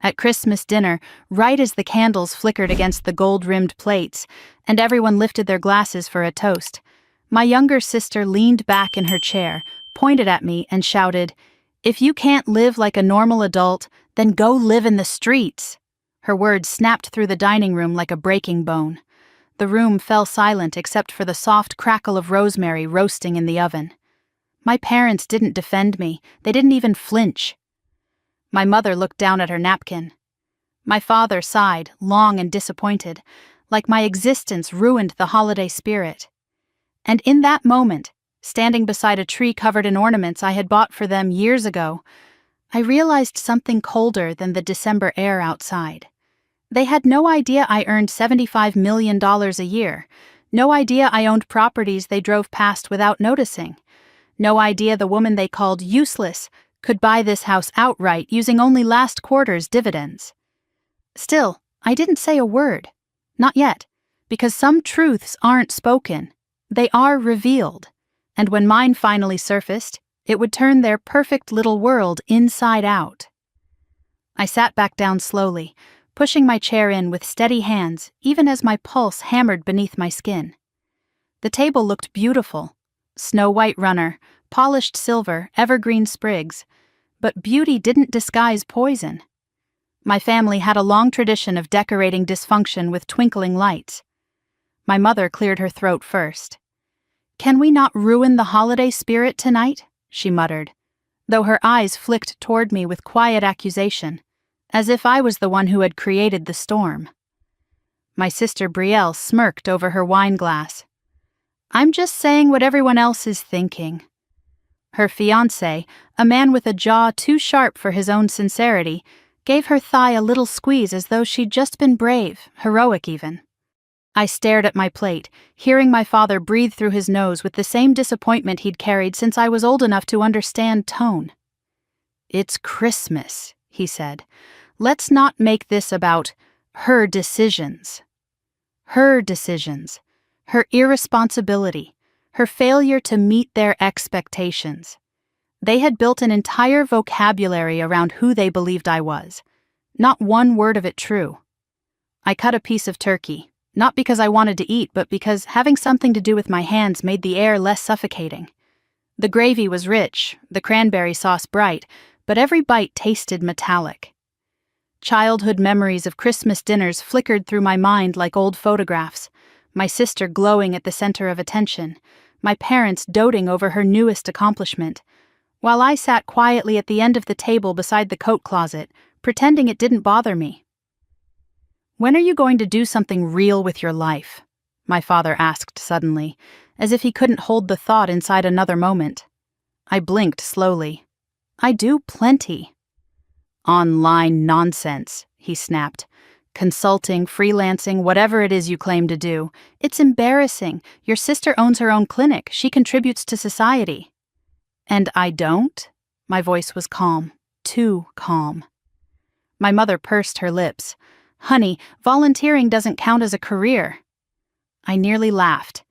At Christmas dinner, right as the candles flickered against the gold-rimmed plates, and everyone lifted their glasses for a toast, my younger sister leaned back in her chair, pointed at me, and shouted, "If you can't live like a normal adult, then go live in the streets." Her words snapped through the dining room like a breaking bone. The room fell silent except for the soft crackle of rosemary roasting in the oven. My parents didn't defend me. They didn't even flinch. My mother looked down at her napkin. My father sighed, long and disappointed, like my existence ruined the holiday spirit. And in that moment, standing beside a tree covered in ornaments I had bought for them years ago, I realized something colder than the December air outside. They had no idea I earned $75 million a year, no idea I owned properties they drove past without noticing, no idea the woman they called useless could buy this house outright using only last quarter's dividends. Still, I didn't say a word. Not yet, because some truths aren't spoken. They are revealed, and when mine finally surfaced, it would turn their perfect little world inside out. I sat back down slowly, pushing my chair in with steady hands, even as my pulse hammered beneath my skin. The table looked beautiful. Snow-white runner, polished silver, evergreen sprigs, but beauty didn't disguise poison. My family had a long tradition of decorating dysfunction with twinkling lights. My mother cleared her throat first. "Can we not ruin the holiday spirit tonight?" she muttered, though her eyes flicked toward me with quiet accusation, as if I was the one who had created the storm. My sister Brielle smirked over her wine glass. "I'm just saying what everyone else is thinking." Her fiancé, a man with a jaw too sharp for his own sincerity, gave her thigh a little squeeze as though she'd just been brave, heroic even. I stared at my plate, hearing my father breathe through his nose with the same disappointment he'd carried since I was old enough to understand tone. "It's Christmas," he said. "Let's not make this about her decisions." Her decisions. Her irresponsibility. Her failure to meet their expectations. They had built an entire vocabulary around who they believed I was. Not one word of it true. I cut a piece of turkey. Not because I wanted to eat, but because having something to do with my hands made the air less suffocating. The gravy was rich, the cranberry sauce bright, but every bite tasted metallic. Childhood memories of Christmas dinners flickered through my mind like old photographs, my sister glowing at the center of attention, my parents doting over her newest accomplishment, while I sat quietly at the end of the table beside the coat closet, pretending it didn't bother me. "When are you going to do something real with your life?" my father asked suddenly, as if he couldn't hold the thought inside another moment. I blinked slowly. "I do plenty." "Online nonsense," he snapped. "Consulting, freelancing, whatever it is you claim to do. It's embarrassing. Your sister owns her own clinic. She contributes to society." "And I don't?" My voice was calm. Too calm. My mother pursed her lips. "Honey, volunteering doesn't count as a career." I nearly laughed.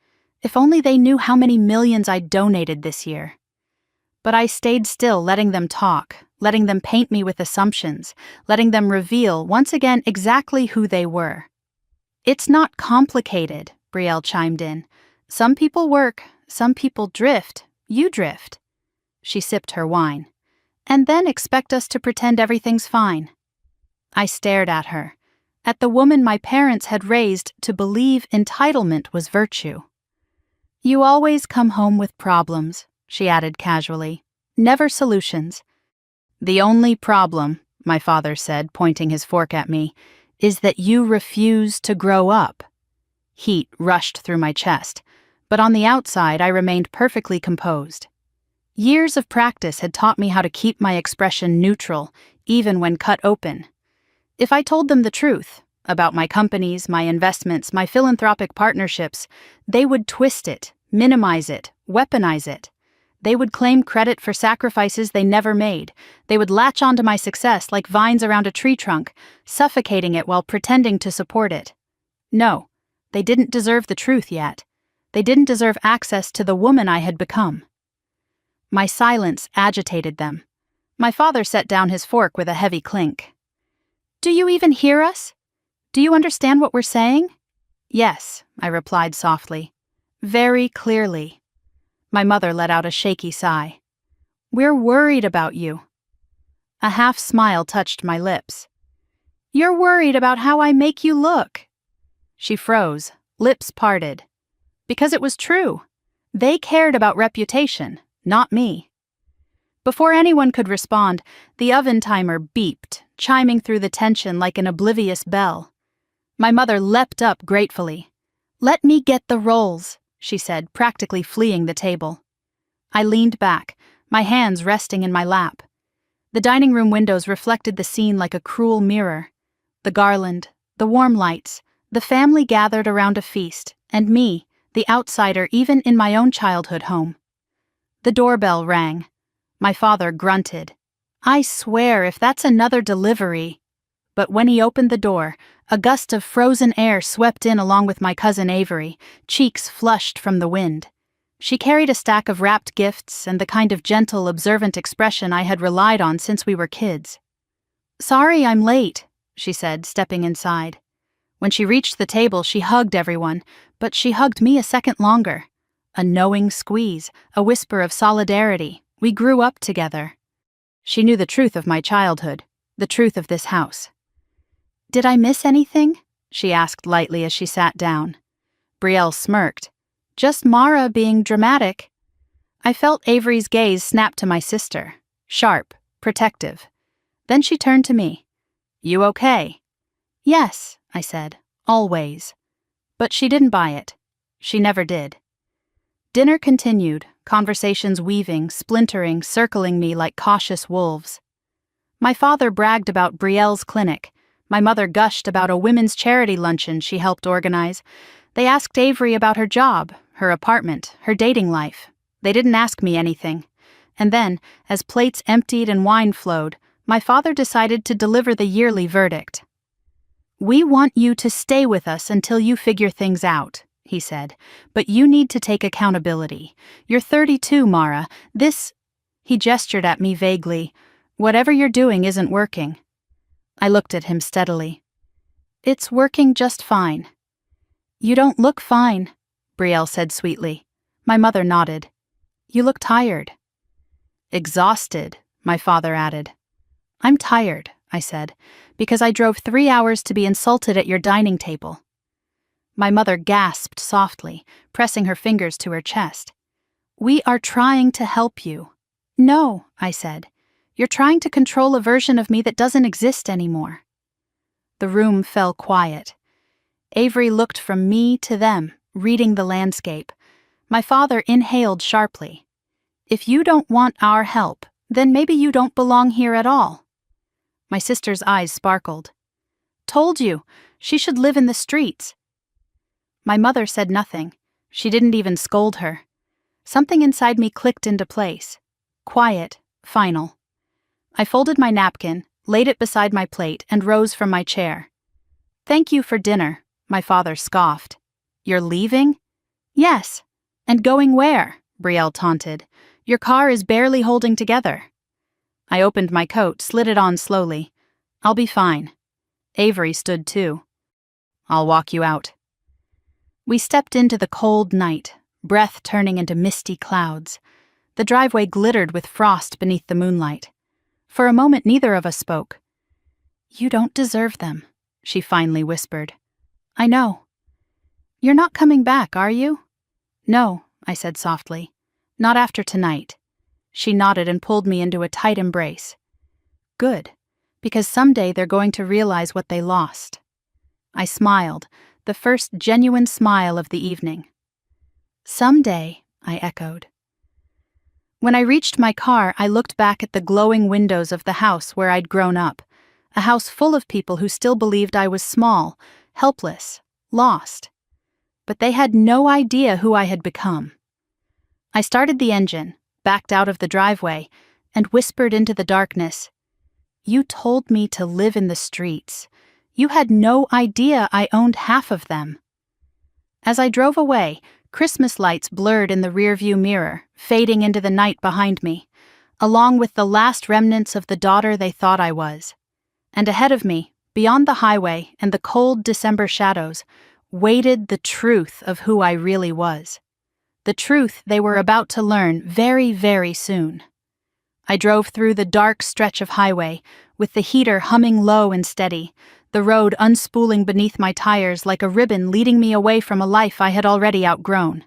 If only they knew how many millions I'd donated this year. But I stayed still, letting them talk, letting them paint me with assumptions, letting them reveal, once again, exactly who they were. "It's not complicated," Brielle chimed in. "Some people work, some people drift. You drift." She sipped her wine. "And then expect us to pretend everything's fine." I stared at her, at the woman my parents had raised to believe entitlement was virtue. "You always come home with problems," she added casually. "Never solutions." "The only problem," my father said, pointing his fork at me, "is that you refuse to grow up." Heat rushed through my chest, but on the outside I remained perfectly composed. Years of practice had taught me how to keep my expression neutral, even when cut open. If I told them the truth, about my companies, my investments, my philanthropic partnerships, they would twist it, minimize it, weaponize it. They would claim credit for sacrifices they never made. They would latch onto my success like vines around a tree trunk, suffocating it while pretending to support it. No, they didn't deserve the truth yet. They didn't deserve access to the woman I had become. My silence agitated them. My father set down his fork with a heavy clink. Do you even hear us? Do you understand what we're saying? Yes, I replied softly. Very clearly. My mother let out a shaky sigh. We're worried about you. A half smile touched my lips. You're worried about how I make you look. She froze, lips parted. Because it was true. They cared about reputation, not me. Before anyone could respond, the oven timer beeped, chiming through the tension like an oblivious bell. My mother leapt up gratefully. Let me get the rolls, she said, practically fleeing the table. I leaned back, my hands resting in my lap. The dining room windows reflected the scene like a cruel mirror. The garland, the warm lights, the family gathered around a feast, and me, the outsider even in my own childhood home. The doorbell rang. My father grunted. I swear if that's another delivery. But when he opened the door, a gust of frozen air swept in along with my cousin Avery, cheeks flushed from the wind. She carried a stack of wrapped gifts and the kind of gentle, observant expression I had relied on since we were kids. Sorry I'm late, she said, stepping inside. When she reached the table, she hugged everyone, but she hugged me a second longer. A knowing squeeze, a whisper of solidarity. We grew up together. She knew the truth of my childhood, the truth of this house. Did I miss anything? She asked lightly as she sat down. Brielle smirked. Just Mara being dramatic. I felt Avery's gaze snap to my sister, sharp, protective. Then she turned to me. You okay? Yes, I said, always. But she didn't buy it. She never did. Dinner continued, conversations weaving, splintering, circling me like cautious wolves. My father bragged about Brielle's clinic. My mother gushed about a women's charity luncheon she helped organize. They asked Avery about her job, her apartment, her dating life. They didn't ask me anything. And then, as plates emptied and wine flowed, my father decided to deliver the yearly verdict. We want you to stay with us until you figure things out, he said, but you need to take accountability. You're 32, Mara. He gestured at me vaguely. Whatever you're doing isn't working. I looked at him steadily. It's working just fine. You don't look fine, Brielle said sweetly. My mother nodded. You look tired. Exhausted, my father added. I'm tired, I said, because I drove 3 hours to be insulted at your dining table. My mother gasped softly, pressing her fingers to her chest. We are trying to help you. No, I said. You're trying to control a version of me that doesn't exist anymore. The room fell quiet. Avery looked from me to them, reading the landscape. My father inhaled sharply. If you don't want our help, then maybe you don't belong here at all. My sister's eyes sparkled. Told you, she should live in the streets. My mother said nothing. She didn't even scold her. Something inside me clicked into place. Quiet, final. I folded my napkin, laid it beside my plate, and rose from my chair. Thank you for dinner, my father scoffed. You're leaving? Yes. And going where? Brielle taunted. Your car is barely holding together. I opened my coat, slid it on slowly. I'll be fine. Avery stood too. I'll walk you out. We stepped into the cold night, breath turning into misty clouds. The driveway glittered with frost beneath the moonlight. For a moment, neither of us spoke. You don't deserve them, she finally whispered. I know. You're not coming back, are you? No, I said softly. Not after tonight. She nodded and pulled me into a tight embrace. Good, because someday they're going to realize what they lost. I smiled, the first genuine smile of the evening. Someday, I echoed. When I reached my car, I looked back at the glowing windows of the house where I'd grown up, a house full of people who still believed I was small, helpless, lost. But they had no idea who I had become. I started the engine, backed out of the driveway, and whispered into the darkness, You told me to live in the streets. You had no idea I owned half of them. As I drove away, Christmas lights blurred in the rearview mirror, fading into the night behind me, along with the last remnants of the daughter they thought I was. And ahead of me, Beyond the highway and the cold December shadows waited the truth of who I really was. The truth they were about to learn very, very soon. I drove through the dark stretch of highway, with the heater humming low and steady, the road unspooling beneath my tires like a ribbon leading me away from a life I had already outgrown.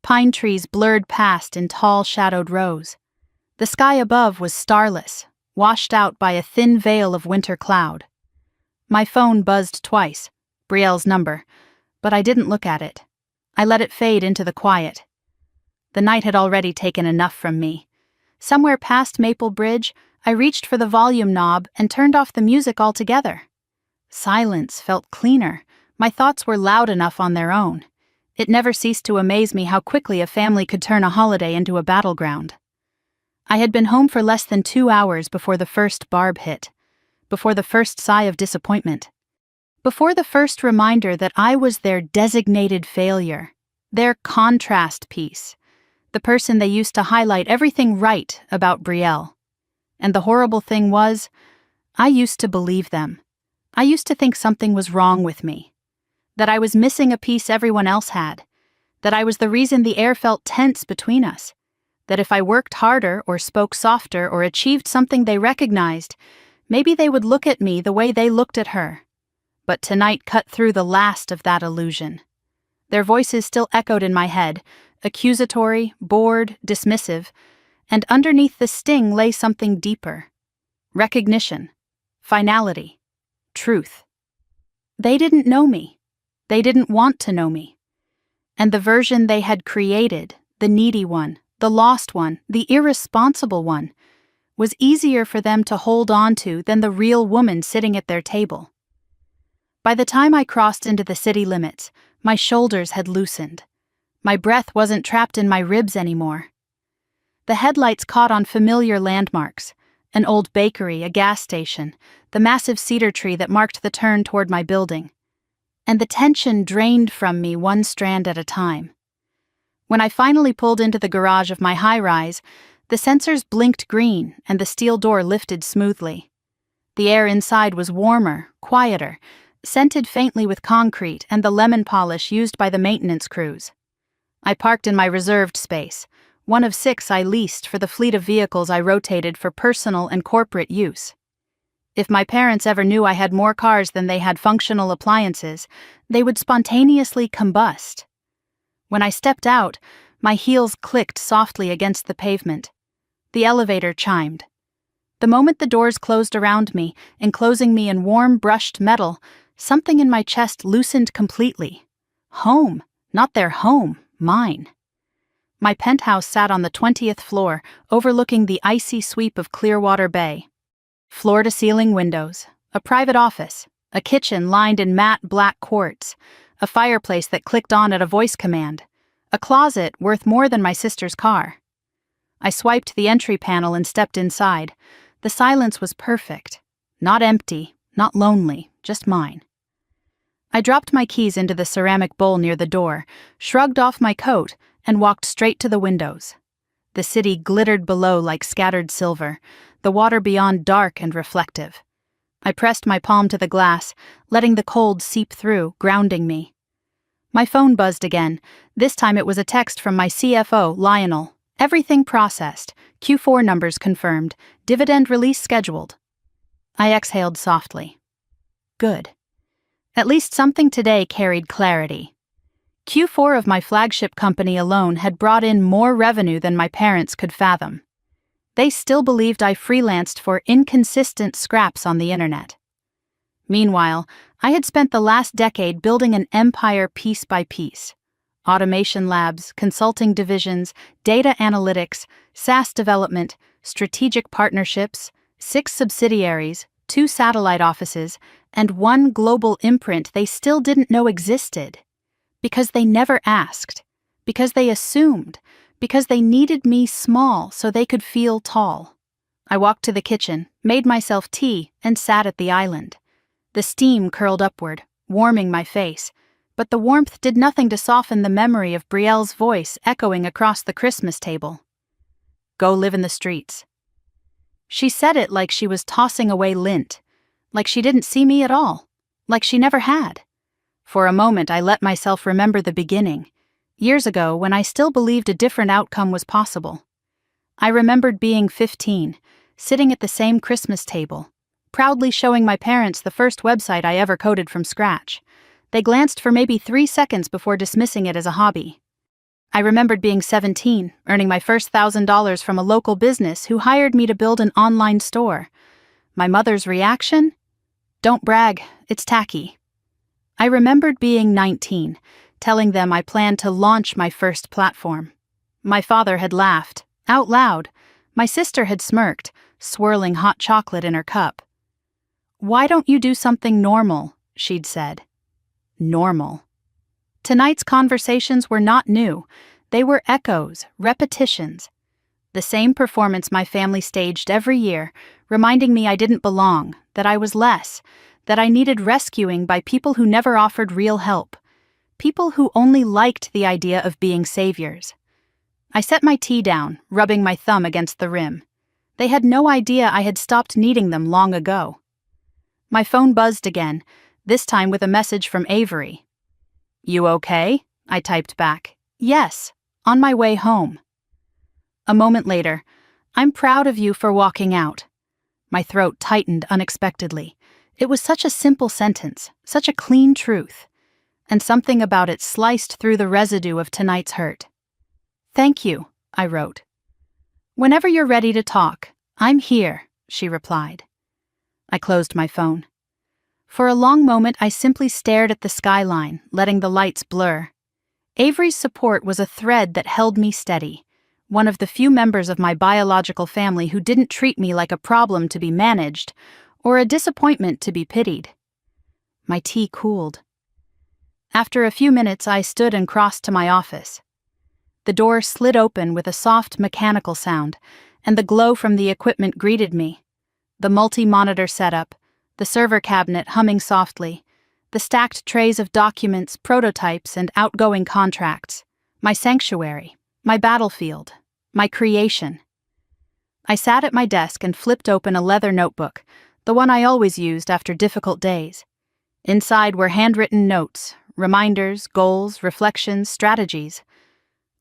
Pine trees blurred past in tall shadowed rows. The sky above was starless, washed out by a thin veil of winter cloud. My phone buzzed twice, Brielle's number, but I didn't look at it. I let it fade into the quiet. The night had already taken enough from me. Somewhere past Maple Bridge, I reached for the volume knob and turned off the music altogether. Silence felt cleaner. My thoughts were loud enough on their own. It never ceased to amaze me how quickly a family could turn a holiday into a battleground. I had been home for less than 2 hours before the first barb hit, before the first sigh of disappointment, before the first reminder that I was their designated failure, their contrast piece, the person they used to highlight everything right about Brielle. And the horrible thing was, I used to believe them. I used to think something was wrong with me, that I was missing a piece everyone else had, that I was the reason the air felt tense between us, that if I worked harder or spoke softer or achieved something they recognized, maybe they would look at me the way they looked at her. But tonight cut through the last of that illusion. Their voices still echoed in my head, accusatory, bored, dismissive, and underneath the sting lay something deeper. Recognition, finality, truth. They didn't know me. They didn't want to know me. And the version they had created, the needy one, the lost one, the irresponsible one, was easier for them to hold on to than the real woman sitting at their table. By the time I crossed into the city limits, my shoulders had loosened. My breath wasn't trapped in my ribs anymore. The headlights caught on familiar landmarks, an old bakery, a gas station, the massive cedar tree that marked the turn toward my building. And the tension drained from me one strand at a time. When I finally pulled into the garage of my high-rise, the sensors blinked green and the steel door lifted smoothly. The air inside was warmer, quieter, scented faintly with concrete and the lemon polish used by the maintenance crews. I parked in my reserved space, one of 6 I leased for the fleet of vehicles I rotated for personal and corporate use. If my parents ever knew I had more cars than they had functional appliances, they would spontaneously combust. When I stepped out, my heels clicked softly against the pavement. The elevator chimed. The moment the doors closed around me, enclosing me in warm, brushed metal, something in my chest loosened completely. Home, not their home, mine. My penthouse sat on the 20th floor, overlooking the icy sweep of Clearwater Bay. Floor-to-ceiling windows, a private office, a kitchen lined in matte black quartz, a fireplace that clicked on at a voice command, a closet worth more than my sister's car. I swiped the entry panel and stepped inside. The silence was perfect. Not empty, not lonely, just mine. I dropped my keys into the ceramic bowl near the door, shrugged off my coat, and walked straight to the windows. The city glittered below like scattered silver, the water beyond dark and reflective. I pressed my palm to the glass, letting the cold seep through, grounding me. My phone buzzed again. This time it was a text from my CFO, Lionel. Everything processed, Q4 numbers confirmed, dividend release scheduled. I exhaled softly. Good. At least something today carried clarity. Q4 of my flagship company alone had brought in more revenue than my parents could fathom. They still believed I freelanced for inconsistent scraps on the internet. Meanwhile, I had spent the last decade building an empire piece by piece. Automation labs, consulting divisions, data analytics, SaaS development, strategic partnerships, 6 subsidiaries, 2 satellite offices, and 1 global imprint they still didn't know existed. Because they never asked, because they assumed, because they needed me small so they could feel tall. I walked to the kitchen, made myself tea, and sat at the island. The steam curled upward, warming my face, but the warmth did nothing to soften the memory of Brielle's voice echoing across the Christmas table. Go live in the streets. She said it like she was tossing away lint, like she didn't see me at all, like she never had. For a moment I let myself remember the beginning, years ago when I still believed a different outcome was possible. I remembered being 15, sitting at the same Christmas table, proudly showing my parents the first website I ever coded from scratch. They glanced for maybe 3 seconds before dismissing it as a hobby. I remembered being 17, earning my first $1,000 from a local business who hired me to build an online store. My mother's reaction? Don't brag, it's tacky. I remembered being 19, telling them I planned to launch my first platform. My father had laughed, out loud. My sister had smirked, swirling hot chocolate in her cup. "Why don't you do something normal?" she'd said. Normal. Tonight's conversations were not new. They were echoes, repetitions. The same performance my family staged every year, reminding me I didn't belong, that I was less, that I needed rescuing by people who never offered real help, people who only liked the idea of being saviors. I set my tea down, rubbing my thumb against the rim. They had no idea I had stopped needing them long ago. My phone buzzed again, this time with a message from Avery. "You okay?" I typed back. "Yes, on my way home." A moment later, "I'm proud of you for walking out." My throat tightened unexpectedly. It was such a simple sentence, such a clean truth, and something about it sliced through the residue of tonight's hurt. "Thank you," I wrote. "Whenever you're ready to talk, I'm here," she replied. I closed my phone. For a long moment I simply stared at the skyline, letting the lights blur. Avery's support was a thread that held me steady, one of the few members of my biological family who didn't treat me like a problem to be managed, or a disappointment to be pitied. My tea cooled. After a few minutes I stood and crossed to my office. The door slid open with a soft mechanical sound, and the glow from the equipment greeted me. The multi-monitor setup, the server cabinet humming softly, the stacked trays of documents, prototypes, and outgoing contracts. My sanctuary, my battlefield, my creation. I sat at my desk and flipped open a leather notebook, the one I always used after difficult days. Inside were handwritten notes, reminders, goals, reflections, strategies.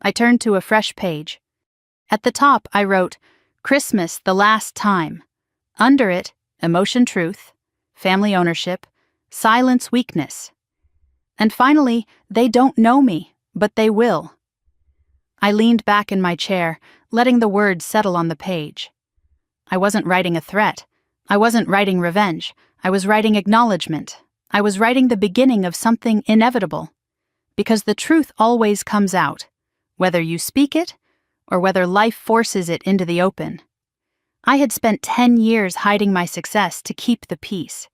I turned to a fresh page. At the top I wrote, "Christmas the last time." Under it, emotion truth, family ownership, silence weakness. And finally, they don't know me, but they will. I leaned back in my chair, letting the words settle on the page. I wasn't writing a threat. I wasn't writing revenge. I was writing acknowledgement. I was writing the beginning of something inevitable. Because the truth always comes out, whether you speak it or whether life forces it into the open. I had spent 10 years hiding my success to keep the peace.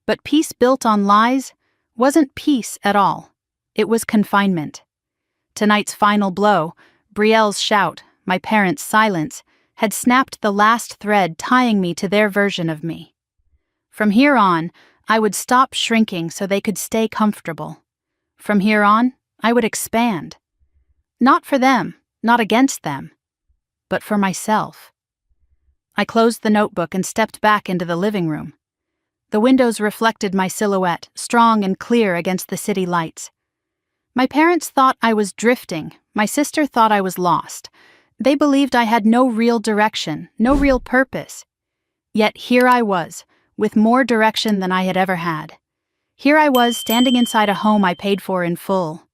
But peace built on lies wasn't peace at all. It was confinement. Tonight's final blow, Brielle's shout, my parents' silence, had snapped the last thread tying me to their version of me. From here on, I would stop shrinking so they could stay comfortable. From here on, I would expand. Not for them, not against them, but for myself. I closed the notebook and stepped back into the living room. The windows reflected my silhouette, strong and clear against the city lights. My parents thought I was drifting. My sister thought I was lost. They believed I had no real direction, no real purpose. Yet here I was, with more direction than I had ever had. Here I was, standing inside a home I paid for in full.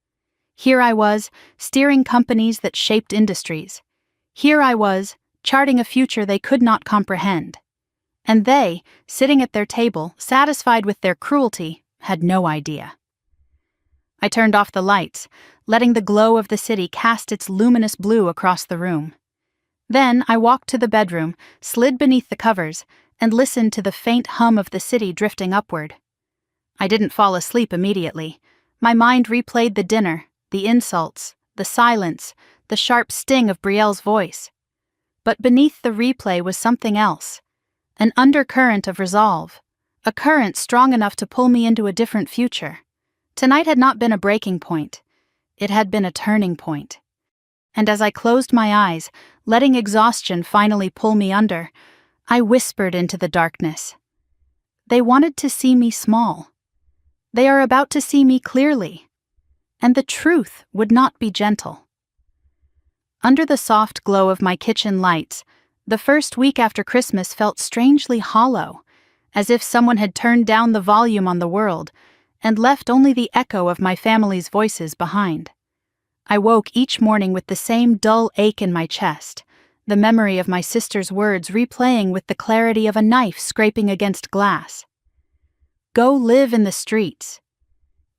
Here I was, steering companies that shaped industries. Here I was, charting a future they could not comprehend. And they, sitting at their table, satisfied with their cruelty, had no idea. I turned off the lights, letting the glow of the city cast its luminous blue across the room. Then I walked to the bedroom, slid beneath the covers, and listened to the faint hum of the city drifting upward. I didn't fall asleep immediately. My mind replayed the dinner, the insults, the silence, the sharp sting of Brielle's voice. But beneath the replay was something else, an undercurrent of resolve, a current strong enough to pull me into a different future. Tonight had not been a breaking point. It had been a turning point. And as I closed my eyes, letting exhaustion finally pull me under, I whispered into the darkness, They wanted to see me small. They are about to see me clearly. And the truth would not be gentle. Under the soft glow of my kitchen lights, the first week after Christmas felt strangely hollow, as if someone had turned down the volume on the world and left only the echo of my family's voices behind. I woke each morning with the same dull ache in my chest, the memory of my sister's words replaying with the clarity of a knife scraping against glass. Go live in the streets.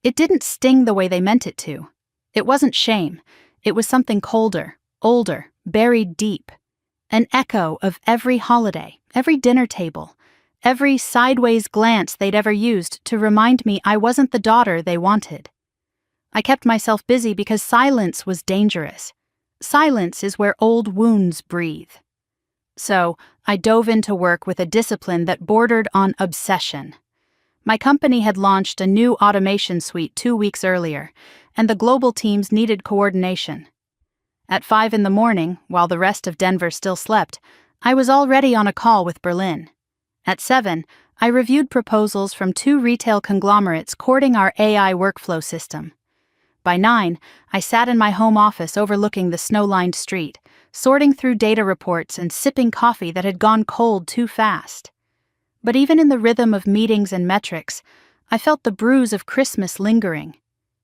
It didn't sting the way they meant it to. It wasn't shame. It was something colder, older, buried deep. An echo of every holiday, every dinner table, every sideways glance they'd ever used to remind me I wasn't the daughter they wanted. I kept myself busy because silence was dangerous. Silence is where old wounds breathe. So, I dove into work with a discipline that bordered on obsession. My company had launched a new automation suite 2 weeks earlier, and the global teams needed coordination. At 5 a.m, while the rest of Denver still slept, I was already on a call with Berlin. At 7, I reviewed proposals from 2 retail conglomerates courting our AI workflow system. By 9, I sat in my home office overlooking the snow-lined street, sorting through data reports and sipping coffee that had gone cold too fast. But even in the rhythm of meetings and metrics, I felt the bruise of Christmas lingering.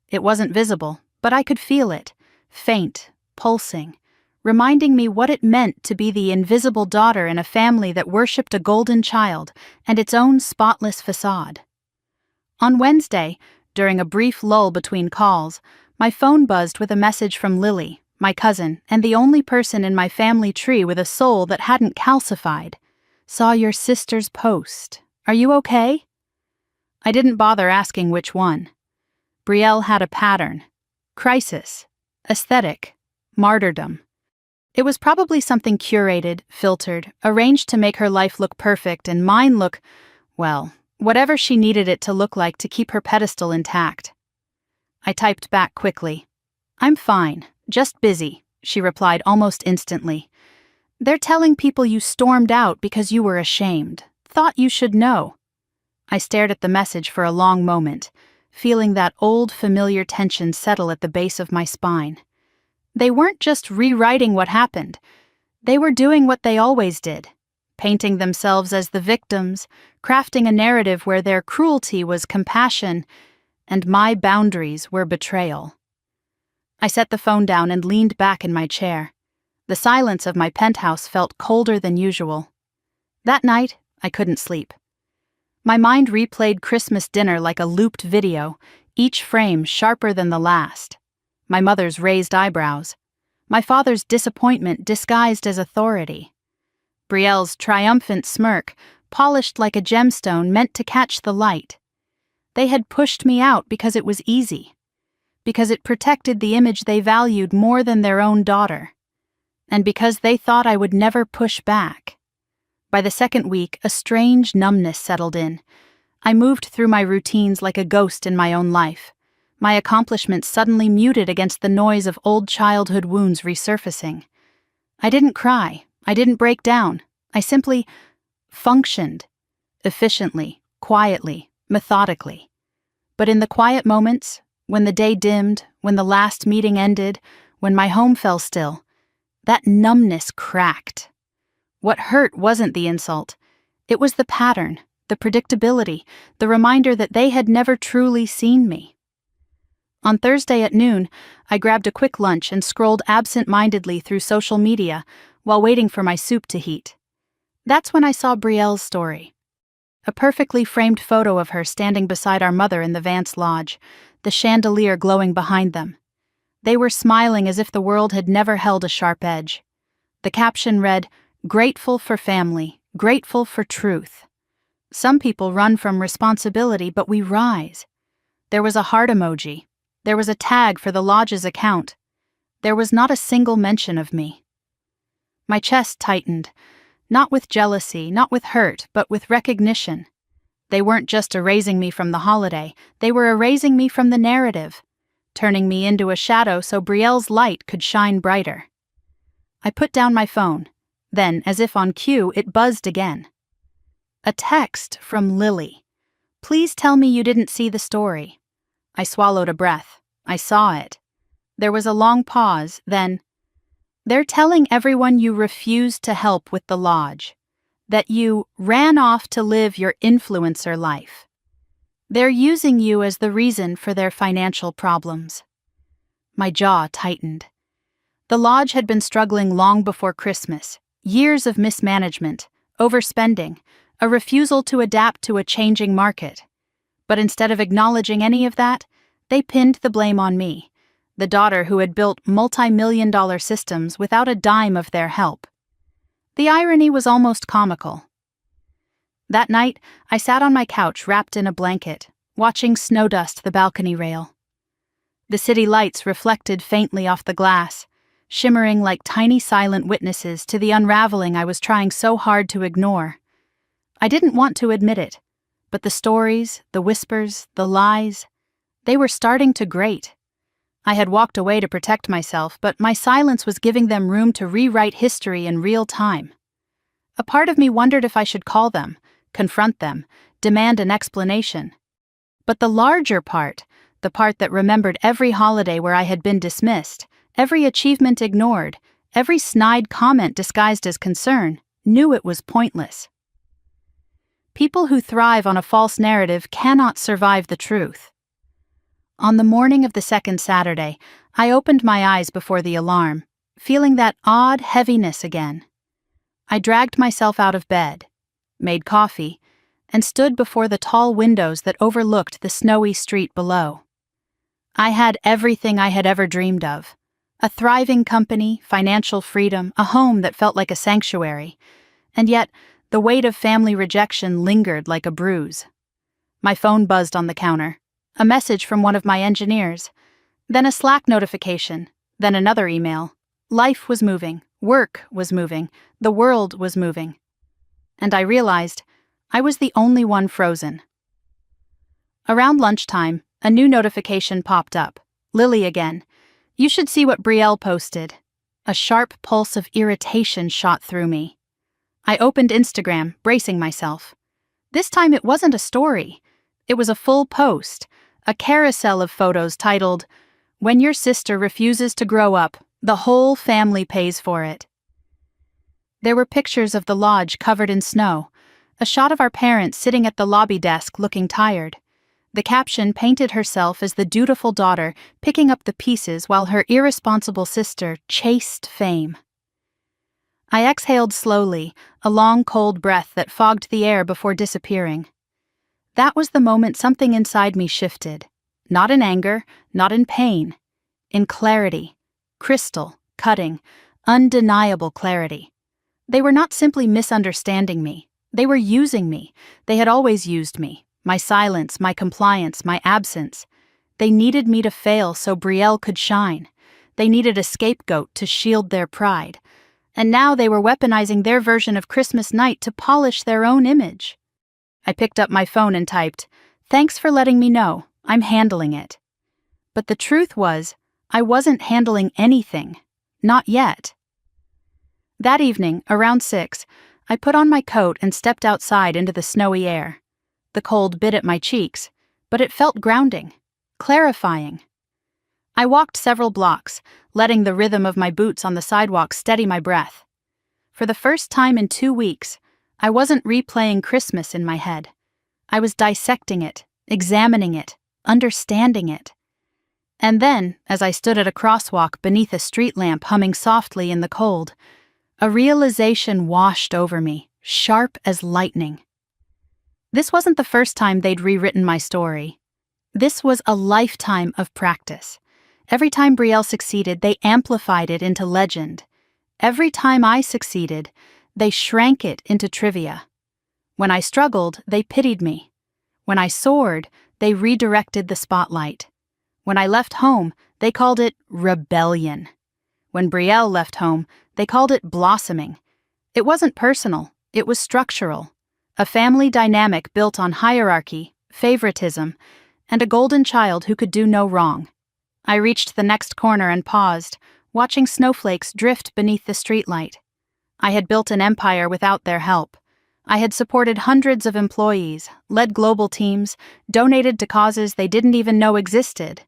It wasn't visible, but I could feel it, faint, pulsing, reminding me what it meant to be the invisible daughter in a family that worshipped a golden child and its own spotless facade. On Wednesday, during a brief lull between calls, my phone buzzed with a message from Lily, my cousin, and the only person in my family tree with a soul that hadn't calcified. Saw your sister's post. Are you okay? I didn't bother asking which one. Brielle had a pattern. Crisis. Aesthetic. Martyrdom. It was probably something curated, filtered, arranged to make her life look perfect and mine look, well, whatever she needed it to look like to keep her pedestal intact. I typed back quickly. I'm fine, just busy, she replied almost instantly. They're telling people you stormed out because you were ashamed. Thought you should know. I stared at the message for a long moment, feeling that old familiar tension settle at the base of my spine. They weren't just rewriting what happened. They were doing what they always did. Painting themselves as the victims, crafting a narrative where their cruelty was compassion, and my boundaries were betrayal. I set the phone down and leaned back in my chair. The silence of my penthouse felt colder than usual. That night, I couldn't sleep. My mind replayed Christmas dinner like a looped video, each frame sharper than the last. My mother's raised eyebrows. My father's disappointment disguised as authority. Brielle's triumphant smirk, polished like a gemstone meant to catch the light. They had pushed me out because it was easy, because it protected the image they valued more than their own daughter, and because they thought I would never push back. By the second week, a strange numbness settled in. I moved through my routines like a ghost in my own life, my accomplishments suddenly muted against the noise of old childhood wounds resurfacing. I didn't cry. I didn't break down. I simply functioned, efficiently, quietly, methodically. But in the quiet moments, when the day dimmed, when the last meeting ended, when my home fell still, that numbness cracked. What hurt wasn't the insult. It was the pattern, the predictability, the reminder that they had never truly seen me. On Thursday at noon, I grabbed a quick lunch and scrolled absent-mindedly through social media while waiting for my soup to heat. That's when I saw Brielle's story. A perfectly framed photo of her standing beside our mother in the Vance Lodge, the chandelier glowing behind them. They were smiling as if the world had never held a sharp edge. The caption read, "Grateful for family, grateful for truth." Some people run from responsibility, but we rise. There was a heart emoji. There was a tag for the lodge's account. There was not a single mention of me. My chest tightened, not with jealousy, not with hurt, but with recognition. They weren't just erasing me from the holiday, they were erasing me from the narrative, turning me into a shadow so Brielle's light could shine brighter. I put down my phone. Then, as if on cue, it buzzed again. A text from Lily. Please tell me you didn't see the story. I swallowed a breath. I saw it. There was a long pause, then, they're telling everyone you refused to help with the lodge, that you ran off to live your influencer life. They're using you as the reason for their financial problems. My jaw tightened. The lodge had been struggling long before Christmas. Years of mismanagement, overspending, a refusal to adapt to a changing market. But instead of acknowledging any of that, they pinned the blame on me, the daughter who had built multi-million-dollar systems without a dime of their help. The irony was almost comical. That night, I sat on my couch wrapped in a blanket, watching snow dust the balcony rail. The city lights reflected faintly off the glass, shimmering like tiny silent witnesses to the unraveling I was trying so hard to ignore. I didn't want to admit it, but the stories, the whispers, the lies, they were starting to grate. I had walked away to protect myself, but my silence was giving them room to rewrite history in real time. A part of me wondered if I should call them, confront them, demand an explanation. But the larger part, the part that remembered every holiday where I had been dismissed, every achievement ignored, every snide comment disguised as concern, knew it was pointless. People who thrive on a false narrative cannot survive the truth. On the morning of the second Saturday, I opened my eyes before the alarm, feeling that odd heaviness again. I dragged myself out of bed, made coffee, and stood before the tall windows that overlooked the snowy street below. I had everything I had ever dreamed of: a thriving company, financial freedom, a home that felt like a sanctuary, and yet the weight of family rejection lingered like a bruise. My phone buzzed on the counter. A message from one of my engineers, then a Slack notification, then another email. Life was moving, work was moving, the world was moving. And I realized I was the only one frozen. Around lunchtime, a new notification popped up. Lily again. You should see what Brielle posted. A sharp pulse of irritation shot through me. I opened Instagram, bracing myself. This time it wasn't a story. It was a full post. A carousel of photos titled, "When your sister refuses to grow up, the whole family pays for it." There were pictures of the lodge covered in snow, a shot of our parents sitting at the lobby desk looking tired. The caption painted herself as the dutiful daughter picking up the pieces while her irresponsible sister chased fame. I exhaled slowly, a long cold breath that fogged the air before disappearing. That was the moment something inside me shifted, not in anger, not in pain, in clarity, crystal, cutting, undeniable clarity. They were not simply misunderstanding me, they were using me. They had always used me, my silence, my compliance, my absence. They needed me to fail so Brielle could shine. They needed a scapegoat to shield their pride. And now they were weaponizing their version of Christmas night to polish their own image. I picked up my phone and typed, "Thanks for letting me know, I'm handling it." But the truth was, I wasn't handling anything. Not yet. That evening, around 6, I put on my coat and stepped outside into the snowy air. The cold bit at my cheeks, but it felt grounding, clarifying. I walked several blocks, letting the rhythm of my boots on the sidewalk steady my breath. For the first time in 2 weeks, I wasn't replaying Christmas in my head. I was dissecting it, examining it, understanding it. And then, as I stood at a crosswalk beneath a street lamp humming softly in the cold, a realization washed over me, sharp as lightning. This wasn't the first time they'd rewritten my story. This was a lifetime of practice. Every time Brielle succeeded, they amplified it into legend. Every time I succeeded, they shrank it into trivia. When I struggled, they pitied me. When I soared, they redirected the spotlight. When I left home, they called it rebellion. When Brielle left home, they called it blossoming. It wasn't personal, it was structural. A family dynamic built on hierarchy, favoritism, and a golden child who could do no wrong. I reached the next corner and paused, watching snowflakes drift beneath the streetlight. I had built an empire without their help. I had supported hundreds of employees, led global teams, donated to causes they didn't even know existed.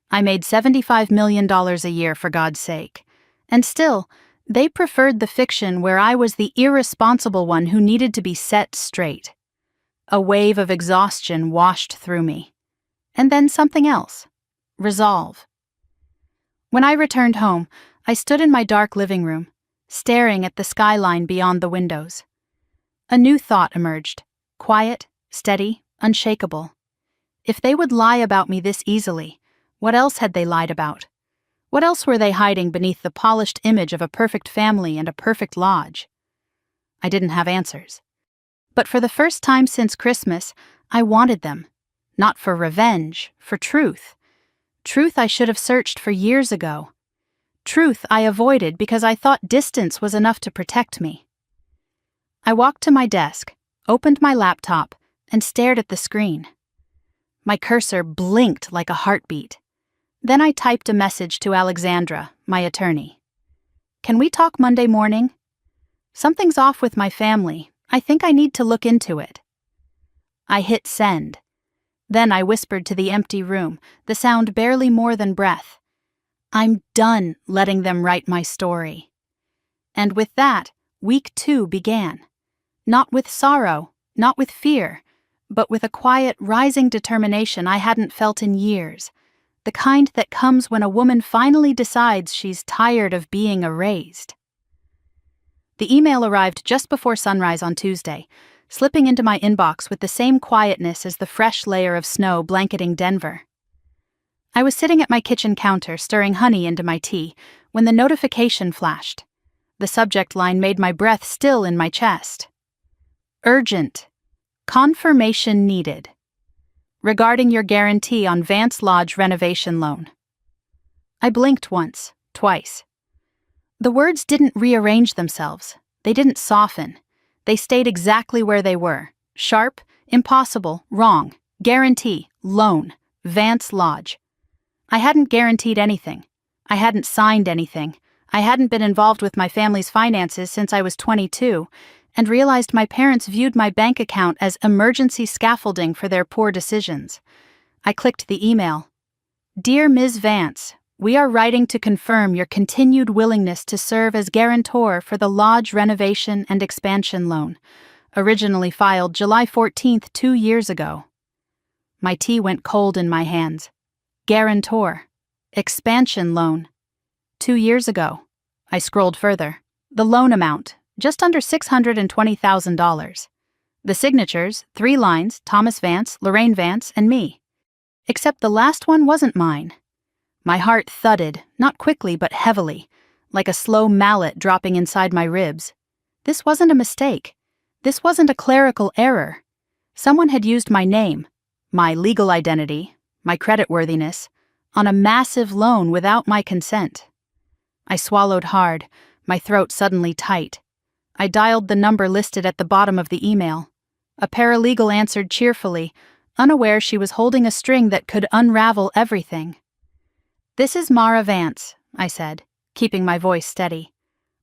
I made $75 million a year, for God's sake. And still, they preferred the fiction where I was the irresponsible one who needed to be set straight. A wave of exhaustion washed through me. And then something else. Resolve. When I returned home, I stood in my dark living room, staring at the skyline beyond the windows. A new thought emerged, quiet, steady, unshakable. If they would lie about me this easily, what else had they lied about? What else were they hiding beneath the polished image of a perfect family and a perfect lodge? I didn't have answers. But for the first time since Christmas, I wanted them. Not for revenge, for truth. Truth I should have searched for years ago. Truth I avoided because I thought distance was enough to protect me. I walked to my desk, opened my laptop, and stared at the screen. My cursor blinked like a heartbeat. Then I typed a message to Alexandra, my attorney. "Can we talk Monday morning? Something's off with my family. I think I need to look into it." I hit send. Then I whispered to the empty room, the sound barely more than breath. I'm done letting them write my story. And with that, week 2 began. Not with sorrow, not with fear, but with a quiet, rising determination I hadn't felt in years, the kind that comes when a woman finally decides she's tired of being erased. The email arrived just before sunrise on Tuesday, slipping into my inbox with the same quietness as the fresh layer of snow blanketing Denver. I was sitting at my kitchen counter stirring honey into my tea when the notification flashed. The subject line made my breath still in my chest. Urgent. Confirmation needed. Regarding your guarantee on Vance Lodge renovation loan. I blinked once, twice. The words didn't rearrange themselves. They didn't soften. They stayed exactly where they were. Sharp, impossible, wrong, guarantee, loan, Vance Lodge. I hadn't guaranteed anything. I hadn't signed anything. I hadn't been involved with my family's finances since I was 22, and realized my parents viewed my bank account as emergency scaffolding for their poor decisions. I clicked the email. Dear Ms. Vance, we are writing to confirm your continued willingness to serve as guarantor for the lodge renovation and expansion loan, originally filed July 14th, 2 years ago. My tea went cold in my hands. Guarantor. Expansion loan. 2 years ago. I scrolled further. The loan amount, just under $620,000. The signatures, 3 lines, Thomas Vance, Lorraine Vance, and me. Except the last one wasn't mine. My heart thudded, not quickly but heavily, like a slow mallet dropping inside my ribs. This wasn't a mistake. This wasn't a clerical error. Someone had used my name, my legal identity, my creditworthiness, on a massive loan without my consent. I swallowed hard, my throat suddenly tight. I dialed the number listed at the bottom of the email. A paralegal answered cheerfully, unaware she was holding a string that could unravel everything. This is Mara Vance, I said, keeping my voice steady.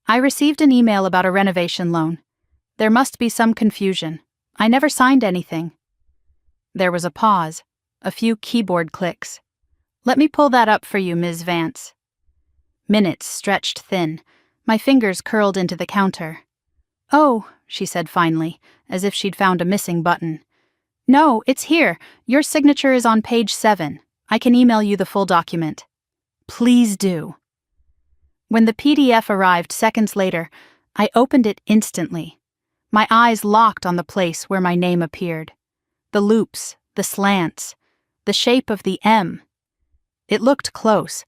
I received an email about a renovation loan. There must be some confusion. I never signed anything. There was a pause, a few keyboard clicks. Let me pull that up for you, Ms. Vance. Minutes stretched thin. My fingers curled into the counter. Oh, she said finally, as if she'd found a missing button. No, it's here. Your signature is on page 7. I can email you the full document. Please do. When the PDF arrived seconds later, I opened it instantly. My eyes locked on the place where my name appeared. The loops, the slants, the shape of the M. It looked close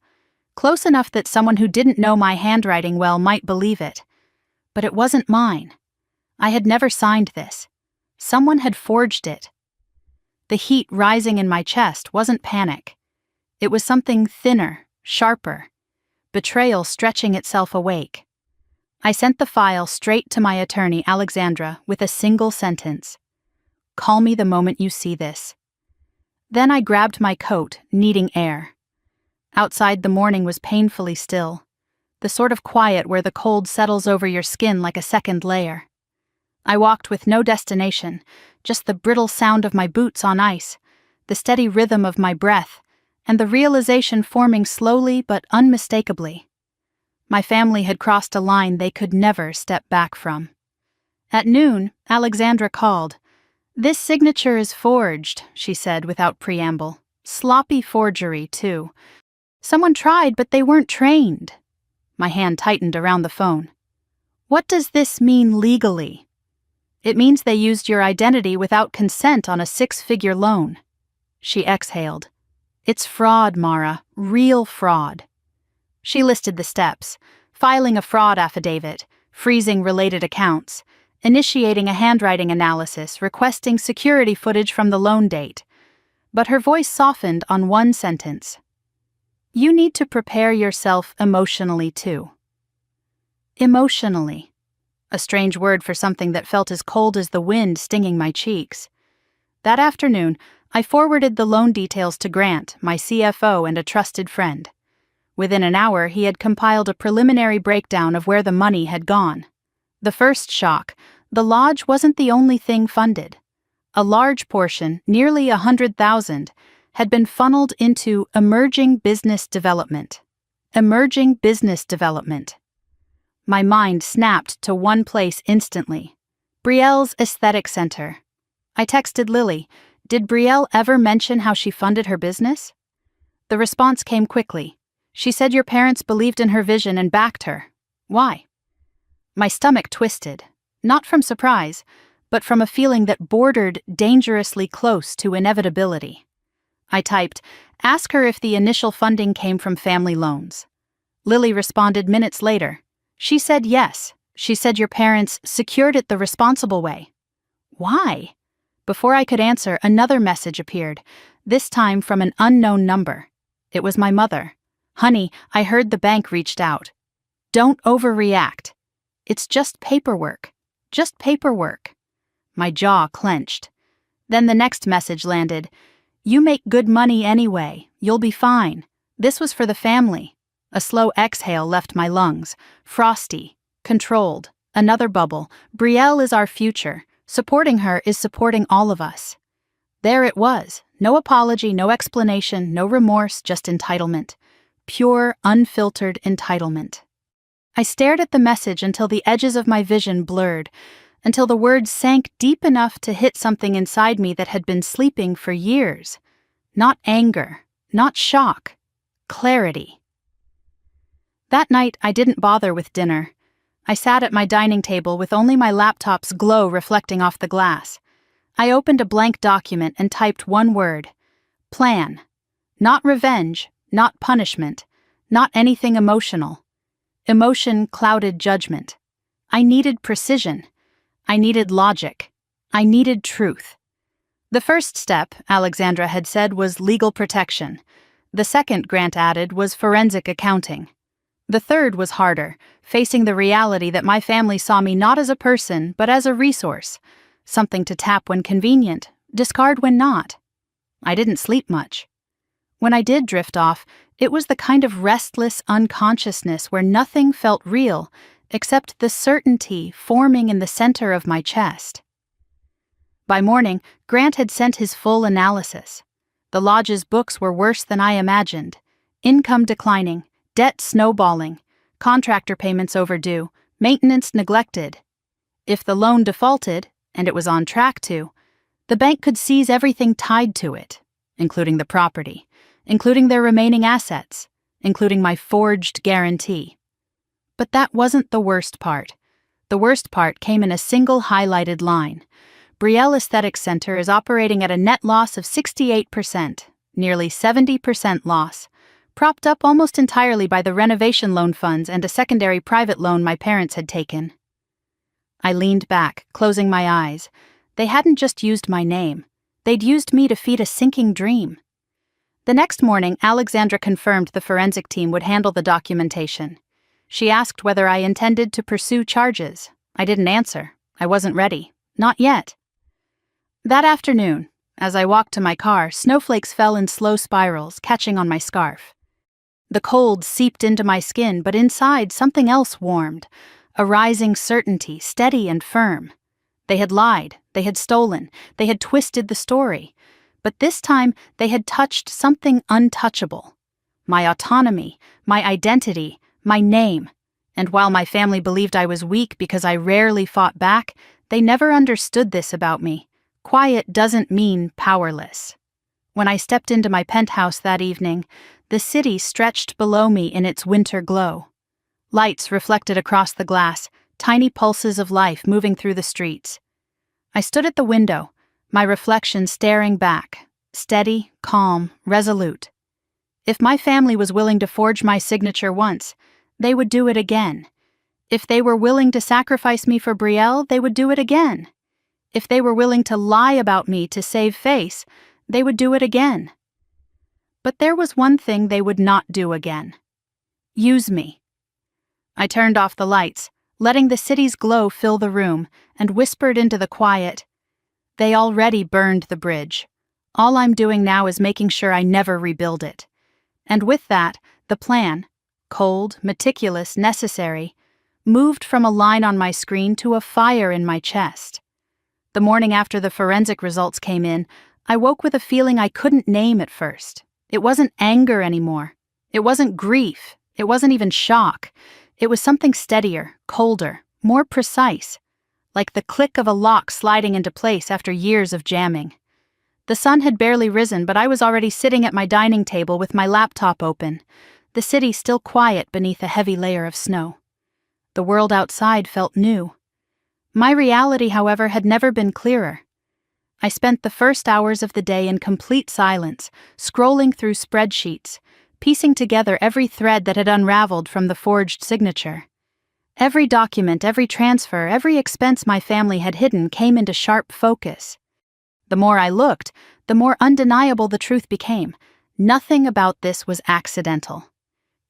enough that someone who didn't know my handwriting well might believe it. But it wasn't mine. I had never signed this. Someone had forged it. The heat rising in my chest wasn't panic. It was something thinner, sharper. Betrayal stretching itself awake. I sent the file straight to my attorney, Alexandra, with a single sentence. Call me the moment you see this. Then I grabbed my coat, needing air. Outside the morning was painfully still, the sort of quiet where the cold settles over your skin like a second layer. I walked with no destination, just the brittle sound of my boots on ice, the steady rhythm of my breath, and the realization forming slowly but unmistakably. My family had crossed a line they could never step back from. At noon, Alexandra called. "This signature is forged," she said without preamble. "Sloppy forgery, too. Someone tried, but they weren't trained." My hand tightened around the phone. "What does this mean legally?" "It means they used your identity without consent on a 6-figure loan." She exhaled. "It's fraud, Mara. Real fraud." She listed the steps: filing a fraud affidavit, freezing related accounts, initiating a handwriting analysis, requesting security footage from the loan date. But her voice softened on one sentence. "You need to prepare yourself emotionally, too." Emotionally. A strange word for something that felt as cold as the wind stinging my cheeks. That afternoon, I forwarded the loan details to Grant, my CFO and a trusted friend. Within an hour, he had compiled a preliminary breakdown of where the money had gone. The first shock: the lodge wasn't the only thing funded. A large portion, nearly $100,000, had been funneled into emerging business development. Emerging business development. My mind snapped to one place instantly: Brielle's Aesthetic Center. I texted Lily. Did Brielle ever mention how she funded her business? The response came quickly. She said your parents believed in her vision and backed her. Why? My stomach twisted, not from surprise, but from a feeling that bordered dangerously close to inevitability. I typed, "Ask her if the initial funding came from family loans." Lily responded minutes later. She said yes. She said your parents secured it the responsible way. Why? Before I could answer, another message appeared, this time from an unknown number. It was my mother. "Honey, I heard the bank reached out. Don't overreact. It's just paperwork. Just paperwork." My jaw clenched. Then the next message landed. "You make good money anyway. You'll be fine." This was for the family. A slow exhale left my lungs. Frosty. Controlled. Another bubble. "Brielle is our future. Supporting her is supporting all of us." There it was. No apology, no explanation, no remorse, just entitlement. Pure, unfiltered entitlement. I stared at the message until the edges of my vision blurred, until the words sank deep enough to hit something inside me that had been sleeping for years. Not anger, not shock, clarity. That night, I didn't bother with dinner. I sat at my dining table with only my laptop's glow reflecting off the glass. I opened a blank document and typed one word: plan. Not revenge, not punishment, not anything emotional. Emotion clouded judgment. I needed precision. I needed logic. I needed truth. The first step, Alexandra had said, was legal protection. The second, Grant added, was forensic accounting. The third was harder, facing the reality that my family saw me not as a person, but as a resource, something to tap when convenient, discard when not. I didn't sleep much. When I did drift off, it was the kind of restless unconsciousness where nothing felt real except the certainty forming in the center of my chest. By morning, Grant had sent his full analysis. The lodge's books were worse than I imagined. Income declining, debt snowballing, contractor payments overdue, maintenance neglected. If the loan defaulted, and it was on track to, the bank could seize everything tied to it, including the property, including their remaining assets, including my forged guarantee. But that wasn't the worst part. The worst part came in a single highlighted line. Brielle Aesthetic Center is operating at a net loss of 68%, nearly 70% loss, propped up almost entirely by the renovation loan funds and a secondary private loan my parents had taken. I leaned back, closing my eyes. They hadn't just used my name. They'd used me to feed a sinking dream. The next morning, Alexandra confirmed the forensic team would handle the documentation. She asked whether I intended to pursue charges. I didn't answer. I wasn't ready. Not yet. That afternoon, as I walked to my car, snowflakes fell in slow spirals, catching on my scarf. The cold seeped into my skin, but inside something else warmed, a rising certainty, steady and firm. They had lied, they had stolen, they had twisted the story. But this time, they had touched something untouchable. My autonomy, my identity, my name. And while my family believed I was weak because I rarely fought back, they never understood this about me. Quiet doesn't mean powerless. When I stepped into my penthouse that evening, the city stretched below me in its winter glow. Lights reflected across the glass, tiny pulses of life moving through the streets. I stood at the window, my reflection staring back, steady, calm, resolute. If my family was willing to forge my signature once, they would do it again. If they were willing to sacrifice me for Brielle, they would do it again. If they were willing to lie about me to save face, they would do it again. But there was one thing they would not do again. Use me. I turned off the lights, letting the city's glow fill the room, and whispered into the quiet, "They already burned the bridge. All I'm doing now is making sure I never rebuild it." And with that, the plan, cold, meticulous, necessary, moved from a line on my screen to a fire in my chest. The morning after the forensic results came in, I woke with a feeling I couldn't name at first. It wasn't anger anymore. It wasn't grief. It wasn't even shock. It was something steadier, colder, more precise, like the click of a lock sliding into place after years of jamming. The sun had barely risen, but I was already sitting at my dining table with my laptop open, the city still quiet beneath a heavy layer of snow. The world outside felt new. My reality, however, had never been clearer. I spent the first hours of the day in complete silence, scrolling through spreadsheets, piecing together every thread that had unraveled from the forged signature. Every document, every transfer, every expense my family had hidden came into sharp focus. The more I looked, the more undeniable the truth became. Nothing about this was accidental.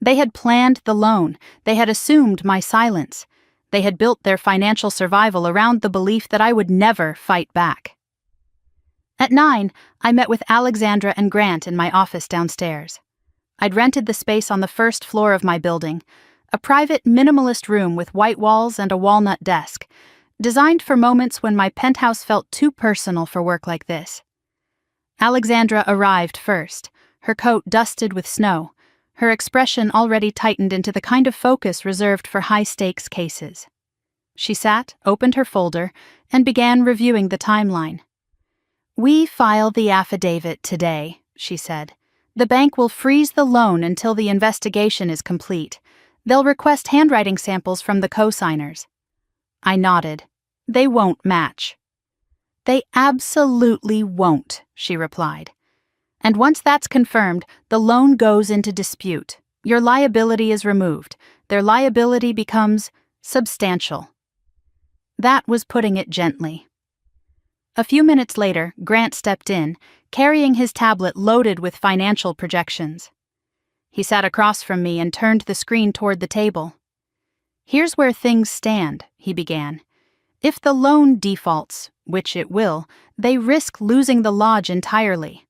They had planned the loan. They had assumed my silence. They had built their financial survival around the belief that I would never fight back. At 9, I met with Alexandra and Grant in my office downstairs. I'd rented the space on the first floor of my building, a private, minimalist room with white walls and a walnut desk, designed for moments when my penthouse felt too personal for work like this. Alexandra arrived first, her coat dusted with snow, her expression already tightened into the kind of focus reserved for high-stakes cases. She sat, opened her folder, and began reviewing the timeline. "We file the affidavit today," she said. "The bank will freeze the loan until the investigation is complete. They'll request handwriting samples from the co-signers." I nodded. "They won't match." "They absolutely won't," she replied. "And once that's confirmed, the loan goes into dispute. Your liability is removed. Their liability becomes substantial." That was putting it gently. A few minutes later, Grant stepped in, carrying his tablet loaded with financial projections. He sat across from me and turned the screen toward the table. "Here's where things stand," he began. "If the loan defaults, which it will, they risk losing the lodge entirely.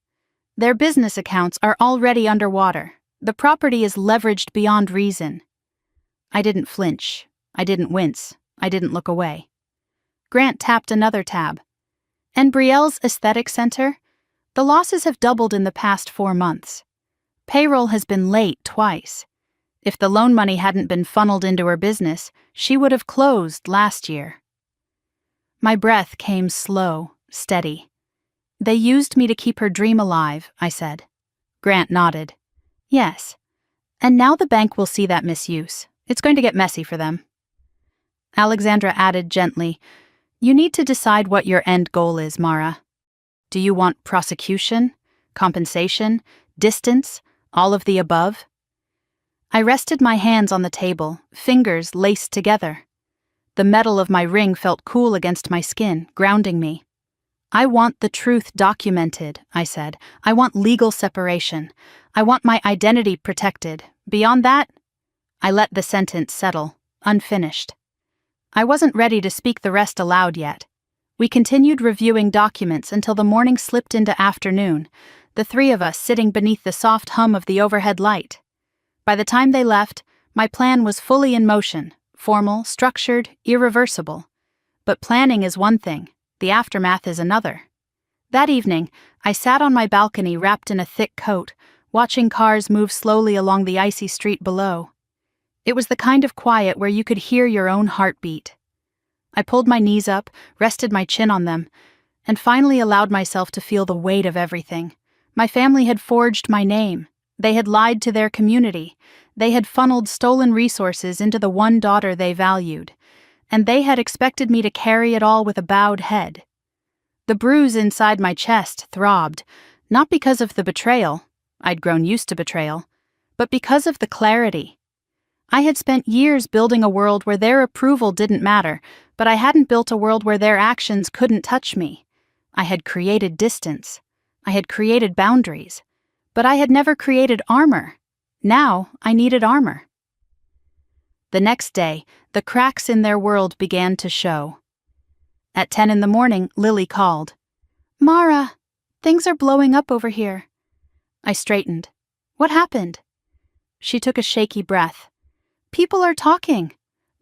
Their business accounts are already underwater. The property is leveraged beyond reason." I didn't flinch. I didn't wince. I didn't look away. Grant tapped another tab. "And Brielle's aesthetic center? The losses have doubled in the past 4 months. Payroll has been late twice. If the loan money hadn't been funneled into her business, she would have closed last year." My breath came slow, steady. "They used me to keep her dream alive," I said. Grant nodded. "Yes. And now the bank will see that misuse. It's going to get messy for them." Alexandra added gently, "You need to decide what your end goal is, Mara. Do you want prosecution, compensation, distance, all of the above?" I rested my hands on the table, fingers laced together. The metal of my ring felt cool against my skin, grounding me. "I want the truth documented," I said. "I want legal separation. I want my identity protected. Beyond that..." I let the sentence settle, unfinished. I wasn't ready to speak the rest aloud yet. We continued reviewing documents until the morning slipped into afternoon, the 3 of us sitting beneath the soft hum of the overhead light. By the time they left, my plan was fully in motion, formal, structured, irreversible. But planning is one thing, the aftermath is another. That evening, I sat on my balcony wrapped in a thick coat, watching cars move slowly along the icy street below. It was the kind of quiet where you could hear your own heartbeat. I pulled my knees up, rested my chin on them, and finally allowed myself to feel the weight of everything. My family had forged my name. They had lied to their community. They had funneled stolen resources into the one daughter they valued. And they had expected me to carry it all with a bowed head. The bruise inside my chest throbbed, not because of the betrayal, I'd grown used to betrayal, but because of the clarity. I had spent years building a world where their approval didn't matter, but I hadn't built a world where their actions couldn't touch me. I had created distance. I had created boundaries. But I had never created armor. Now I needed armor. The next day, the cracks in their world began to show. At 10 in the morning, Lily called. "Mara, things are blowing up over here." I straightened. "What happened?" She took a shaky breath. "People are talking.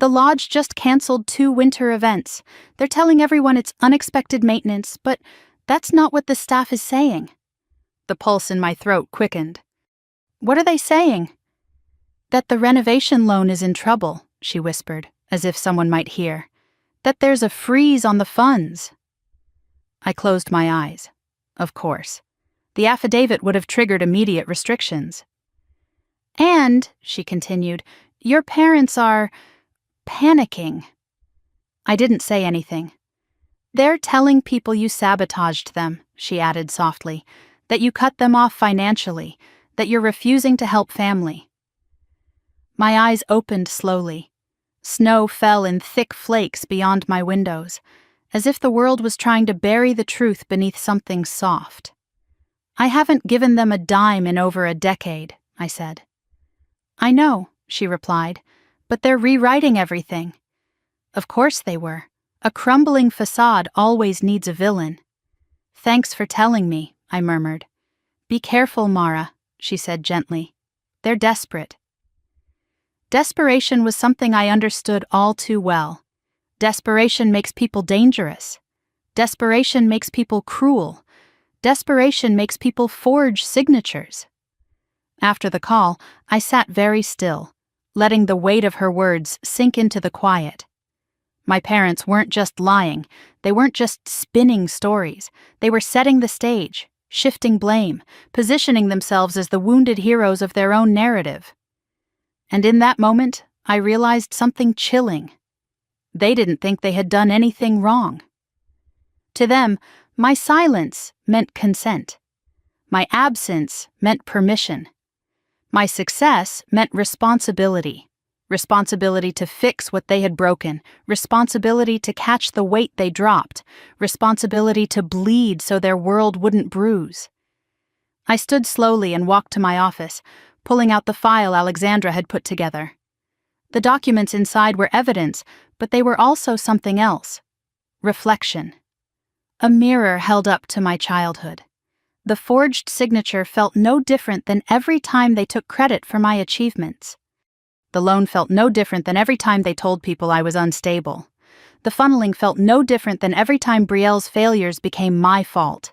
The lodge just canceled 2 winter events. They're telling everyone it's unexpected maintenance, but that's not what the staff is saying." The pulse in my throat quickened. "What are they saying?" "That the renovation loan is in trouble," she whispered, as if someone might hear. "That there's a freeze on the funds." I closed my eyes. Of course. The affidavit would have triggered immediate restrictions. "And," she continued, "your parents are panicking." I didn't say anything. "They're telling people you sabotaged them," she added softly, "that you cut them off financially, that you're refusing to help family." My eyes opened slowly. Snow fell in thick flakes beyond my windows, as if the world was trying to bury the truth beneath something soft. "I haven't given them a dime in over a decade," I said. "I know," she replied, "but they're rewriting everything." Of course they were. A crumbling facade always needs a villain. "Thanks for telling me," I murmured. "Be careful, Mara," she said gently. "They're desperate." Desperation was something I understood all too well. Desperation makes people dangerous. Desperation makes people cruel. Desperation makes people forge signatures. After the call, I sat very still, letting the weight of her words sink into the quiet. My parents weren't just lying, they weren't just spinning stories, they were setting the stage, shifting blame, positioning themselves as the wounded heroes of their own narrative. And in that moment, I realized something chilling. They didn't think they had done anything wrong. To them, my silence meant consent. My absence meant permission. My success meant responsibility. Responsibility to fix what they had broken, responsibility to catch the weight they dropped, responsibility to bleed so their world wouldn't bruise. I stood slowly and walked to my office, pulling out the file Alexandra had put together. The documents inside were evidence, but they were also something else. Reflection. A mirror held up to my childhood. The forged signature felt no different than every time they took credit for my achievements. The loan felt no different than every time they told people I was unstable. The funneling felt no different than every time Brielle's failures became my fault.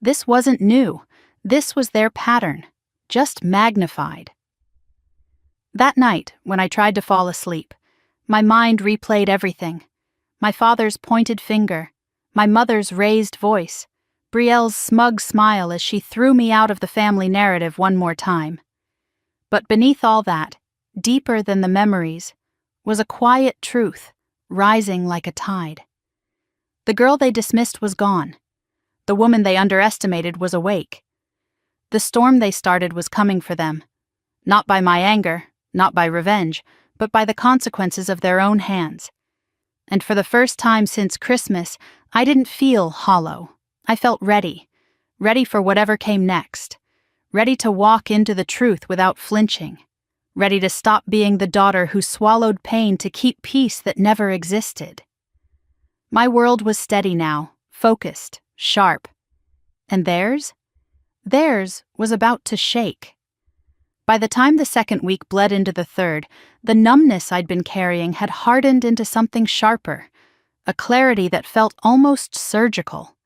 This wasn't new. This was their pattern, just magnified. That night, when I tried to fall asleep, my mind replayed everything. My father's pointed finger, my mother's raised voice, Brielle's smug smile as she threw me out of the family narrative one more time. But beneath all that, deeper than the memories, was a quiet truth, rising like a tide. The girl they dismissed was gone. The woman they underestimated was awake. The storm they started was coming for them, not by my anger, not by revenge, but by the consequences of their own hands. And for the first time since Christmas, I didn't feel hollow. I felt ready for whatever came next, ready to walk into the truth without flinching, ready to stop being the daughter who swallowed pain to keep peace that never existed. My world was steady now, focused, sharp. And theirs? Theirs was about to shake. By the time the second week bled into the third, the numbness I'd been carrying had hardened into something sharper, a clarity that felt almost surgical.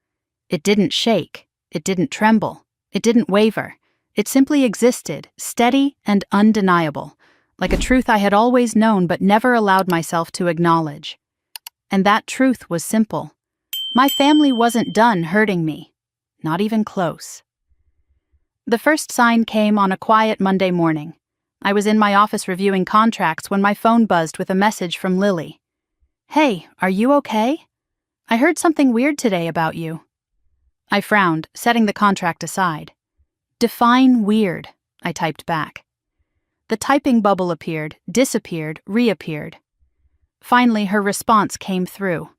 It didn't shake, it didn't tremble, it didn't waver. It simply existed, steady and undeniable, like a truth I had always known but never allowed myself to acknowledge. And that truth was simple. My family wasn't done hurting me. Not even close. The first sign came on a quiet Monday morning. I was in my office reviewing contracts when my phone buzzed with a message from Lily. "Hey, are you okay? I heard something weird today about you." I frowned, setting the contract aside. "Define weird," I typed back. The typing bubble appeared, disappeared, reappeared. Finally, her response came through.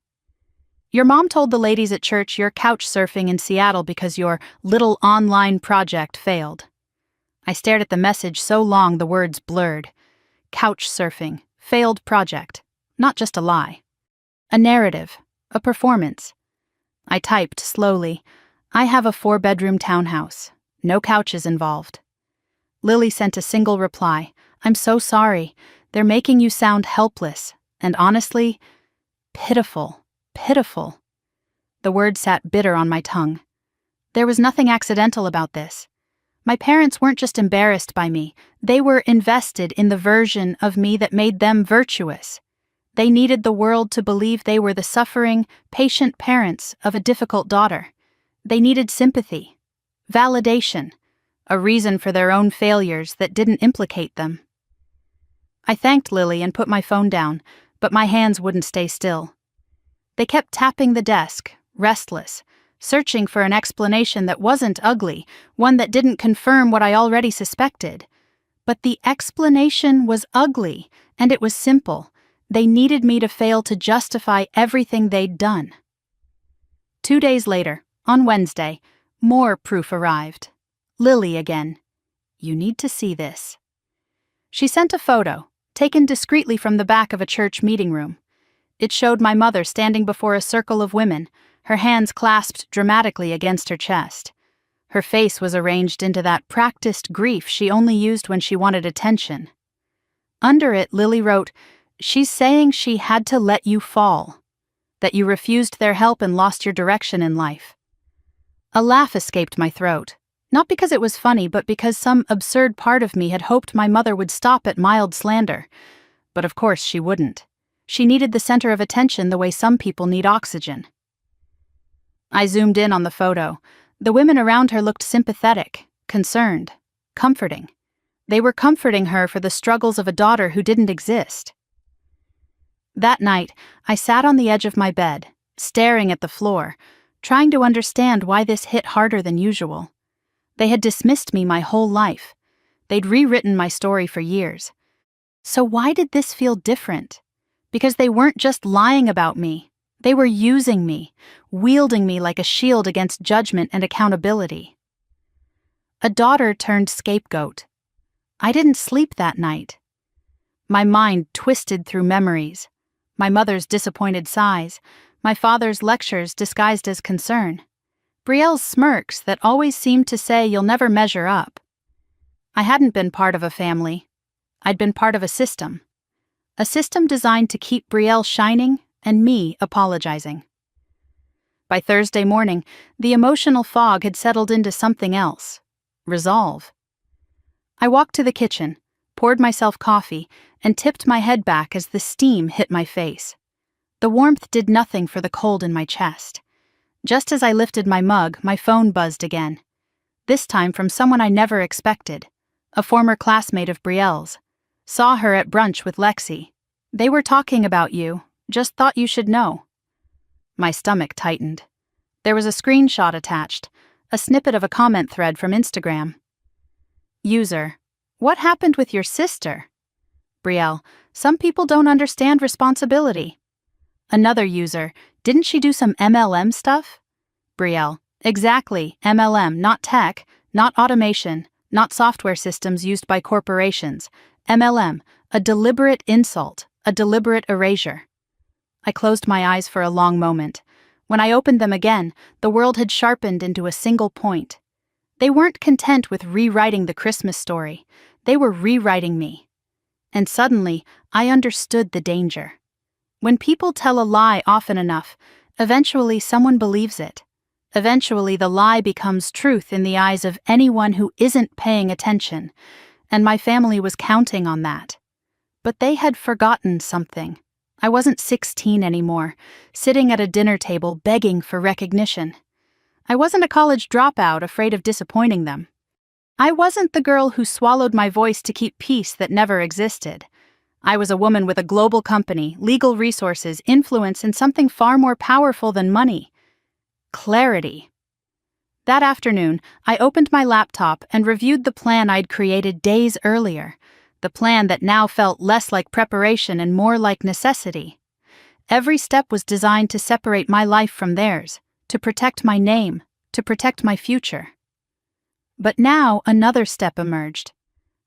"Your mom told the ladies at church you're couch surfing in Seattle because your little online project failed." I stared at the message so long the words blurred. Couch surfing, failed project, not just a lie. A narrative, a performance. I typed slowly, "I have a 4-bedroom townhouse. No couches involved." Lily sent a single reply, "I'm so sorry. They're making you sound helpless, and honestly, pitiful, pitiful." The word sat bitter on my tongue. There was nothing accidental about this. My parents weren't just embarrassed by me, they were invested in the version of me that made them virtuous. They needed the world to believe they were the suffering, patient parents of a difficult daughter. They needed sympathy, validation, a reason for their own failures that didn't implicate them. I thanked Lily and put my phone down, but my hands wouldn't stay still. They kept tapping the desk, restless, searching for an explanation that wasn't ugly, one that didn't confirm what I already suspected. But the explanation was ugly, and it was simple. They needed me to fail to justify everything they'd done. 2 days later, on Wednesday, more proof arrived. Lily again. "You need to see this." She sent a photo, taken discreetly from the back of a church meeting room. It showed my mother standing before a circle of women, her hands clasped dramatically against her chest. Her face was arranged into that practiced grief she only used when she wanted attention. Under it, Lily wrote, "She's saying she had to let you fall, that you refused their help and lost your direction in life." A laugh escaped my throat, not because it was funny, but because some absurd part of me had hoped my mother would stop at mild slander. But of course she wouldn't. She needed the center of attention the way some people need oxygen. I zoomed in on the photo. The women around her looked sympathetic, concerned, comforting. They were comforting her for the struggles of a daughter who didn't exist. That night, I sat on the edge of my bed, staring at the floor, trying to understand why this hit harder than usual. They had dismissed me my whole life. They'd rewritten my story for years. So why did this feel different? Because they weren't just lying about me. They were using me, wielding me like a shield against judgment and accountability. A daughter turned scapegoat. I didn't sleep that night. My mind twisted through memories. My mother's disappointed sighs, my father's lectures disguised as concern, Brielle's smirks that always seemed to say you'll never measure up. I hadn't been part of a family. I'd been part of a system designed to keep Brielle shining and me apologizing. By Thursday morning, the emotional fog had settled into something else. Resolve. I walked to the kitchen, poured myself coffee, and tipped my head back as the steam hit my face. The warmth did nothing for the cold in my chest. Just as I lifted my mug, my phone buzzed again. This time from someone I never expected, a former classmate of Brielle's. Saw her at brunch with Lexi. "They were talking about you. Just thought you should know." My stomach tightened. There was a screenshot attached, a snippet of a comment thread from Instagram. User: "What happened with your sister?" Brielle: "Some people don't understand responsibility." Another user: "Didn't she do some MLM stuff?" Brielle: "Exactly, MLM, not tech, not automation, not software systems used by corporations. MLM, a deliberate insult, a deliberate erasure." I closed my eyes for a long moment. When I opened them again, the world had sharpened into a single point. They weren't content with rewriting the Christmas story. They were rewriting me. And suddenly, I understood the danger. When people tell a lie often enough, eventually someone believes it. Eventually the lie becomes truth in the eyes of anyone who isn't paying attention, and my family was counting on that. But they had forgotten something. I wasn't 16 anymore, sitting at a dinner table begging for recognition. I wasn't a college dropout afraid of disappointing them. I wasn't the girl who swallowed my voice to keep peace that never existed. I was a woman with a global company, legal resources, influence, and something far more powerful than money: clarity. That afternoon, I opened my laptop and reviewed the plan I'd created days earlier, the plan that now felt less like preparation and more like necessity. Every step was designed to separate my life from theirs, to protect my name, to protect my future. But now another step emerged,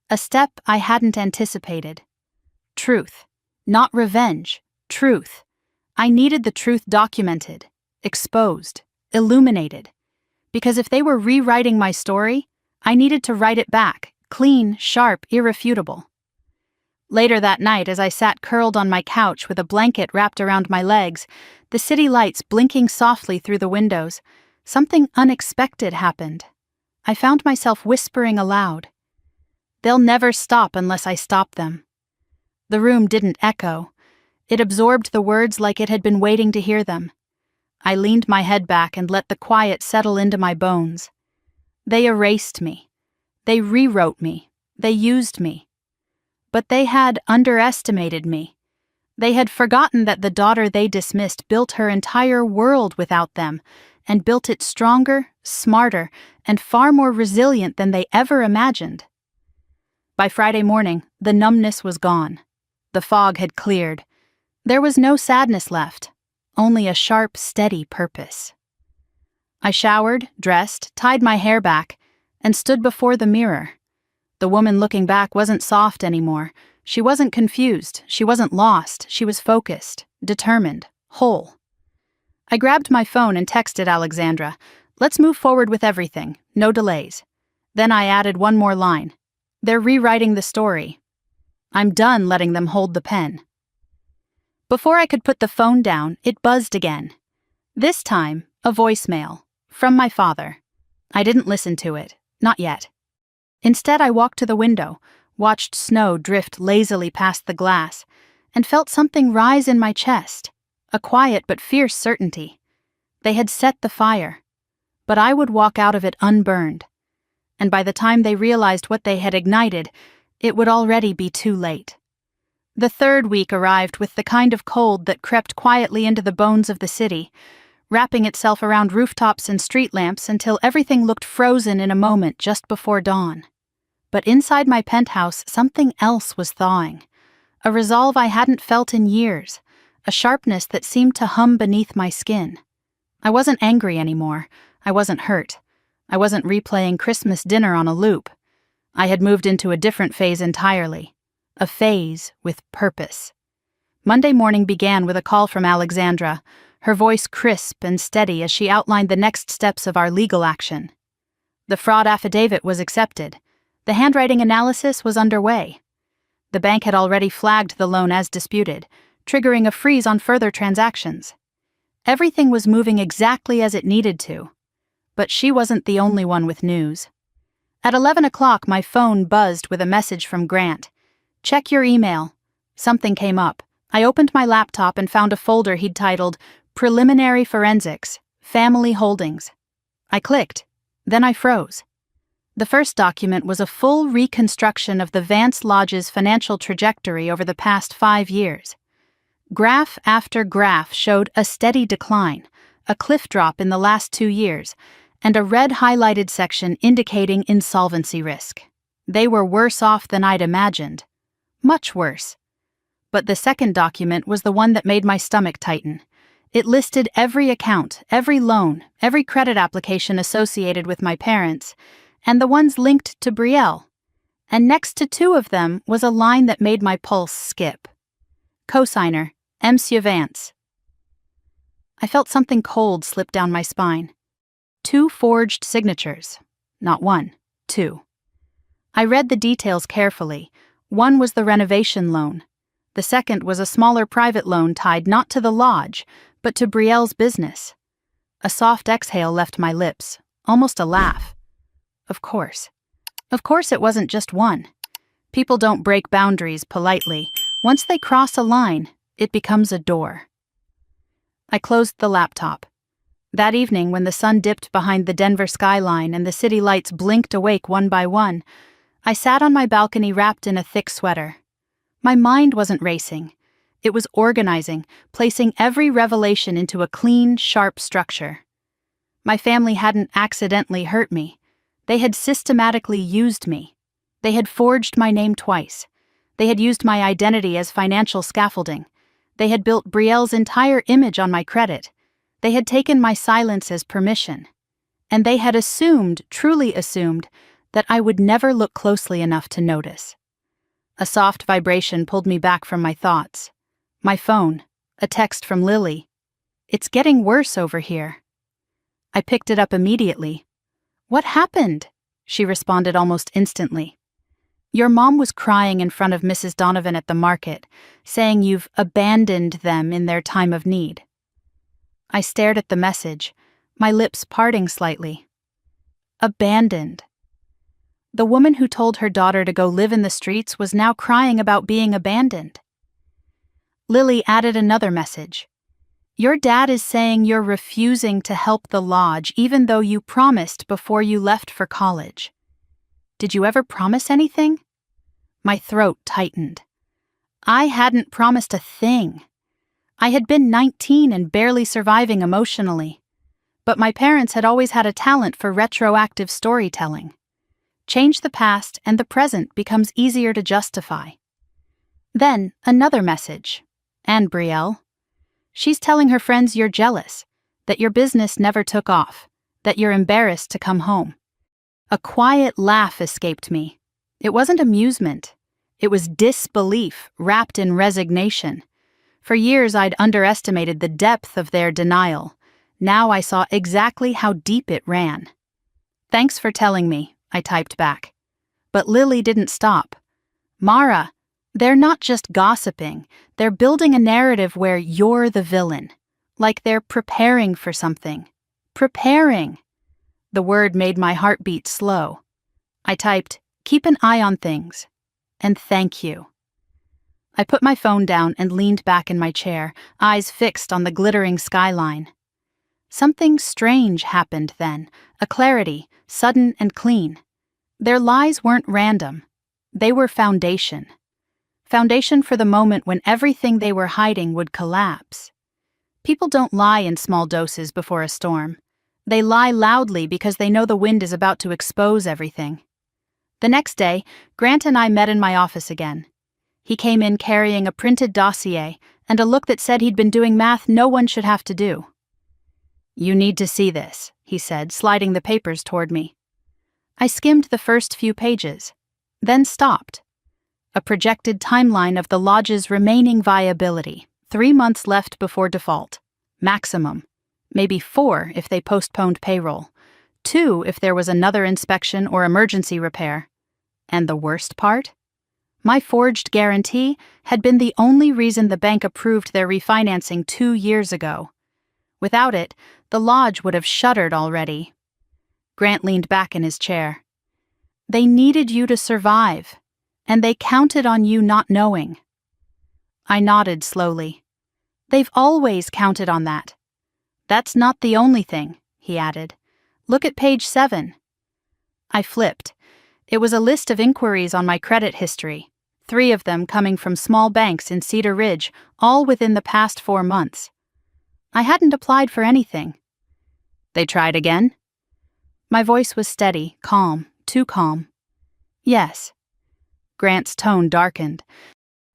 a step I hadn't anticipated. Truth. Not revenge. Truth. I needed the truth documented, exposed, illuminated. Because if they were rewriting my story, I needed to write it back, clean, sharp, irrefutable. Later that night, as I sat curled on my couch with a blanket wrapped around my legs, the city lights blinking softly through the windows, something unexpected happened. I found myself whispering aloud. They'll never stop unless I stop them. The room didn't echo. It absorbed the words like it had been waiting to hear them. I leaned my head back and let the quiet settle into my bones. They erased me. They rewrote me. They used me. But they had underestimated me. They had forgotten that the daughter they dismissed built her entire world without them, and built it stronger, smarter, and far more resilient than they ever imagined. By Friday morning, the numbness was gone. The fog had cleared. There was no sadness left, only a sharp, steady purpose. I showered, dressed, tied my hair back, and stood before the mirror. The woman looking back wasn't soft anymore. She wasn't confused. She wasn't lost. She was focused, determined, whole. I grabbed my phone and texted Alexandra, "Let's move forward with everything, no delays." Then I added one more line. "They're rewriting the story. I'm done letting them hold the pen." Before I could put the phone down, it buzzed again. This time, a voicemail, from my father. I didn't listen to it, not yet. Instead, I walked to the window, watched snow drift lazily past the glass, and felt something rise in my chest, a quiet but fierce certainty. They had set the fire, but I would walk out of it unburned. And by the time they realized what they had ignited, it would already be too late. The third week arrived with the kind of cold that crept quietly into the bones of the city, wrapping itself around rooftops and street lamps until everything looked frozen in a moment just before dawn. But inside my penthouse, something else was thawing. A resolve I hadn't felt in years, a sharpness that seemed to hum beneath my skin. I wasn't angry anymore. I wasn't hurt. I wasn't replaying Christmas dinner on a loop. I had moved into a different phase entirely, a phase with purpose. Monday morning began with a call from Alexandra, her voice crisp and steady as she outlined the next steps of our legal action. The fraud affidavit was accepted. The handwriting analysis was underway. The bank had already flagged the loan as disputed, triggering a freeze on further transactions. Everything was moving exactly as it needed to. But she wasn't the only one with news. At 11 o'clock, my phone buzzed with a message from Grant. "Check your email." Something came up. I opened my laptop and found a folder he'd titled Preliminary Forensics, Family Holdings. I clicked. Then I froze. The first document was a full reconstruction of the Vance Lodge's financial trajectory over the past 5 years. Graph after graph showed a steady decline, a cliff drop in the last 2 years, and a red highlighted section indicating insolvency risk. They were worse off than I'd imagined. Much worse. But the second document was the one that made my stomach tighten. It listed every account, every loan, every credit application associated with my parents, and the ones linked to Brielle. And next to 2 of them was a line that made my pulse skip. Cosigner, Monsieur Vance. I felt something cold slip down my spine. 2 forged signatures. Not 1, 2. I read the details carefully. One was the renovation loan. The second was a smaller private loan tied not to the lodge, but to Brielle's business. A soft exhale left my lips, almost a laugh. Of course. Of course it wasn't just one. People don't break boundaries politely. Once they cross a line, it becomes a door. I closed the laptop. That evening, when the sun dipped behind the Denver skyline and the city lights blinked awake one by one, I sat on my balcony wrapped in a thick sweater. My mind wasn't racing. It was organizing, placing every revelation into a clean, sharp structure. My family hadn't accidentally hurt me. They had systematically used me. They had forged my name twice. They had used my identity as financial scaffolding. They had built Brielle's entire image on my credit. They had taken my silence as permission. And they had assumed, truly assumed, that I would never look closely enough to notice. A soft vibration pulled me back from my thoughts. My phone, a text from Lily. "It's getting worse over here." I picked it up immediately. "What happened?" she responded almost instantly. "Your mom was crying in front of Mrs. Donovan at the market, saying you've abandoned them in their time of need." I stared at the message, my lips parting slightly. Abandoned. The woman who told her daughter to go live in the streets was now crying about being abandoned. Lily added another message. "Your dad is saying you're refusing to help the lodge even though you promised before you left for college. Did you ever promise anything?" My throat tightened. I hadn't promised a thing. I had been 19 and barely surviving emotionally. But my parents had always had a talent for retroactive storytelling. Change the past and the present becomes easier to justify. Then, another message. "And Brielle. She's telling her friends you're jealous, that your business never took off, that you're embarrassed to come home." A quiet laugh escaped me. It wasn't amusement. It was disbelief wrapped in resignation. For years I'd underestimated the depth of their denial. Now I saw exactly how deep it ran. "Thanks for telling me," I typed back. But Lily didn't stop. "Mara, they're not just gossiping. They're building a narrative where you're the villain. Like they're preparing for something. Preparing." The word made my heartbeat slow. I typed, "Keep an eye on things. And thank you." I put my phone down and leaned back in my chair, eyes fixed on the glittering skyline. Something strange happened then, a clarity, sudden and clean. Their lies weren't random. They were foundation. Foundation for the moment when everything they were hiding would collapse. People don't lie in small doses before a storm. They lie loudly because they know the wind is about to expose everything. The next day, Grant and I met in my office again. He came in carrying a printed dossier and a look that said he'd been doing math no one should have to do. "You need to see this," he said, sliding the papers toward me. I skimmed the first few pages, then stopped. A projected timeline of the lodge's remaining viability, 3 months left before default. Maximum. Maybe 4 if they postponed payroll. 2 if there was another inspection or emergency repair. And the worst part? My forged guarantee had been the only reason the bank approved their refinancing 2 years ago. Without it, the lodge would have shuttered already. Grant leaned back in his chair. "They needed you to survive, and they counted on you not knowing." I nodded slowly. "They've always counted on that." "That's not the only thing," he added. "Look at page 7. I flipped. It was a list of inquiries on my credit history, 3 of them coming from small banks in Cedar Ridge, all within the past 4 months. I hadn't applied for anything. "They tried again?" My voice was steady, calm, too calm. "Yes." Grant's tone darkened.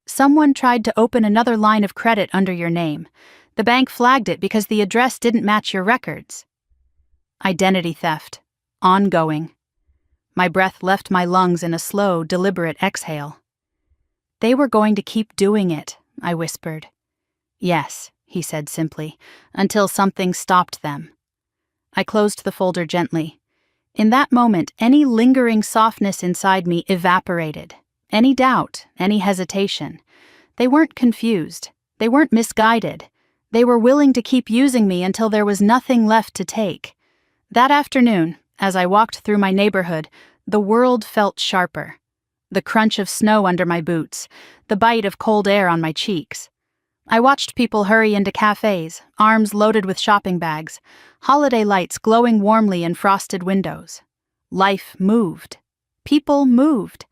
"Someone tried to open another line of credit under your name. The bank flagged it because the address didn't match your records." Identity theft. Ongoing. My breath left my lungs in a slow, deliberate exhale. "They were going to keep doing it," I whispered. "Yes," he said simply, "until something stopped them." I closed the folder gently. In that moment, any lingering softness inside me evaporated. Any doubt, any hesitation. They weren't confused. They weren't misguided. They were willing to keep using me until there was nothing left to take. That afternoon, as I walked through my neighborhood, the world felt sharper. The crunch of snow under my boots, the bite of cold air on my cheeks. I watched people hurry into cafes, arms loaded with shopping bags, holiday lights glowing warmly in frosted windows. Life moved. People moved.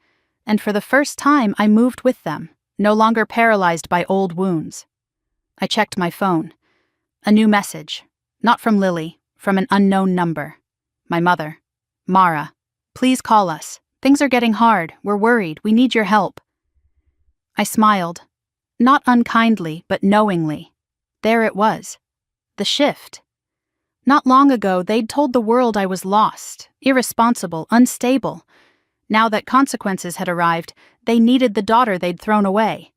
And for the first time, I moved with them, no longer paralyzed by old wounds. I checked my phone. A new message. Not from Lily, from an unknown number. My mother. Mara. Please call us. Things are getting hard. We're worried. We need your help. I smiled. Not unkindly, but knowingly. There it was. The shift. Not long ago, they'd told the world I was lost, irresponsible, unstable. Now that consequences had arrived, they needed the daughter they'd thrown away.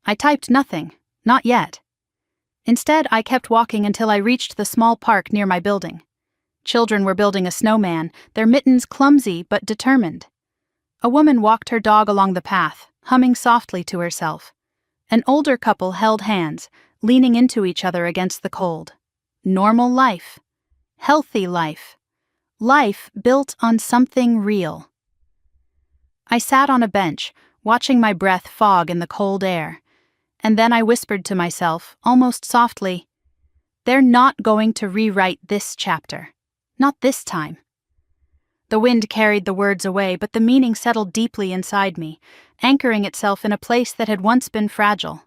I typed nothing. Not yet. Instead, I kept walking until I reached the small park near my building. Children were building a snowman, their mittens clumsy but determined. A woman walked her dog along the path, humming softly to herself. An older couple held hands, leaning into each other against the cold. Normal life. Healthy life. Life built on something real. I sat on a bench, watching my breath fog in the cold air. And then I whispered to myself, almost softly, "They're not going to rewrite this chapter. Not this time." The wind carried the words away, but the meaning settled deeply inside me, anchoring itself in a place that had once been fragile.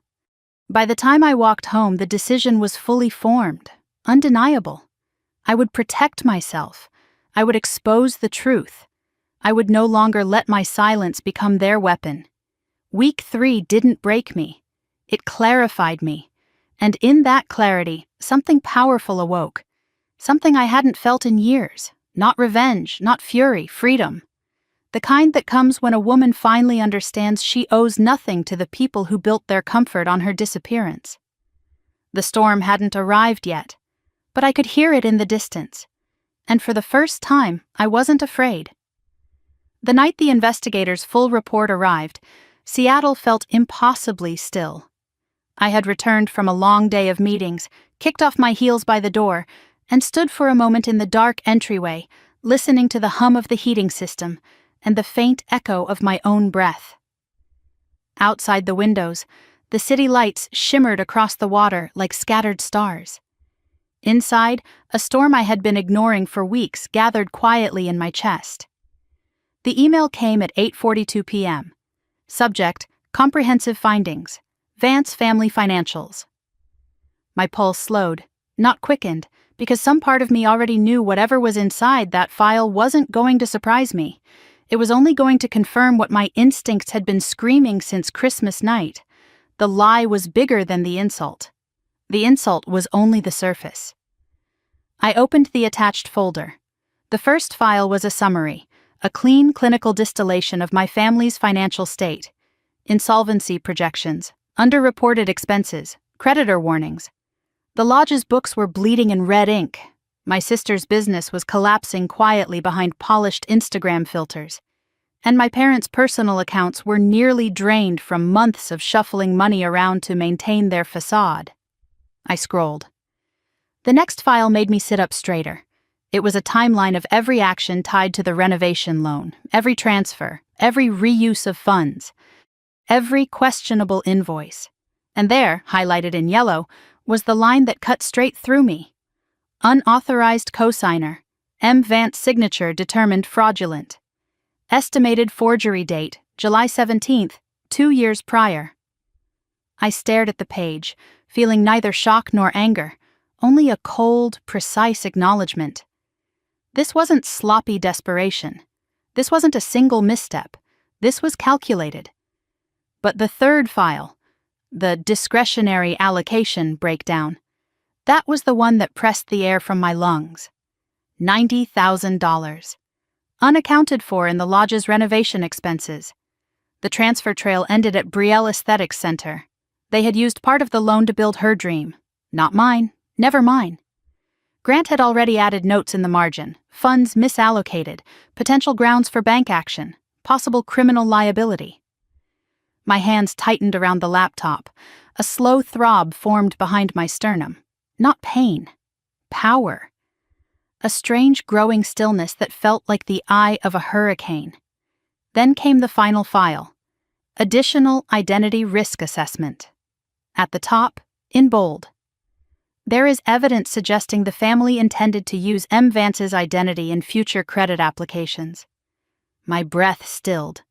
By the time I walked home, the decision was fully formed, undeniable. I would protect myself. I would expose the truth. I would no longer let my silence become their weapon. Week 3 didn't break me. It clarified me. And in that clarity, something powerful awoke. Something I hadn't felt in years. Not revenge, not fury, freedom. The kind that comes when a woman finally understands she owes nothing to the people who built their comfort on her disappearance. The storm hadn't arrived yet, but I could hear it in the distance. And for the first time, I wasn't afraid. The night the investigators' full report arrived, Seattle felt impossibly still. I had returned from a long day of meetings, kicked off my heels by the door, and stood for a moment in the dark entryway, listening to the hum of the heating system and the faint echo of my own breath. Outside the windows, the city lights shimmered across the water like scattered stars. Inside, a storm I had been ignoring for weeks gathered quietly in my chest. The email came at 8:42 p.m. Subject, Comprehensive Findings, Vance Family Financials. My pulse slowed, not quickened, because some part of me already knew whatever was inside that file wasn't going to surprise me. It was only going to confirm what my instincts had been screaming since Christmas night. The lie was bigger than the insult. The insult was only the surface. I opened the attached folder. The first file was a summary, a clean clinical distillation of my family's financial state. Insolvency projections, underreported expenses, creditor warnings. The lodge's books were bleeding in red ink. My sister's business was collapsing quietly behind polished Instagram filters. And my parents' personal accounts were nearly drained from months of shuffling money around to maintain their facade. I scrolled. The next file made me sit up straighter. It was a timeline of every action tied to the renovation loan, every transfer, every reuse of funds, every questionable invoice. And there, highlighted in yellow, was the line that cut straight through me. Unauthorized cosigner. M. Vance signature determined fraudulent. Estimated forgery date, July 17th, 2 years prior. I stared at the page, feeling neither shock nor anger, only a cold, precise acknowledgement. This wasn't sloppy desperation. This wasn't a single misstep. This was calculated. But the third file, the discretionary allocation breakdown, that was the one that pressed the air from my lungs. $90,000. Unaccounted for in the lodge's renovation expenses. The transfer trail ended at Brielle Aesthetics Center. They had used part of the loan to build her dream. Not mine. Never mine. Grant had already added notes in the margin. Funds misallocated. Potential grounds for bank action. Possible criminal liability. My hands tightened around the laptop. A slow throb formed behind my sternum. Not pain. Power. A strange growing stillness that felt like the eye of a hurricane. Then came the final file. Additional Identity Risk Assessment. At the top, in bold. There is evidence suggesting the family intended to use M. Vance's identity in future credit applications. My breath stilled.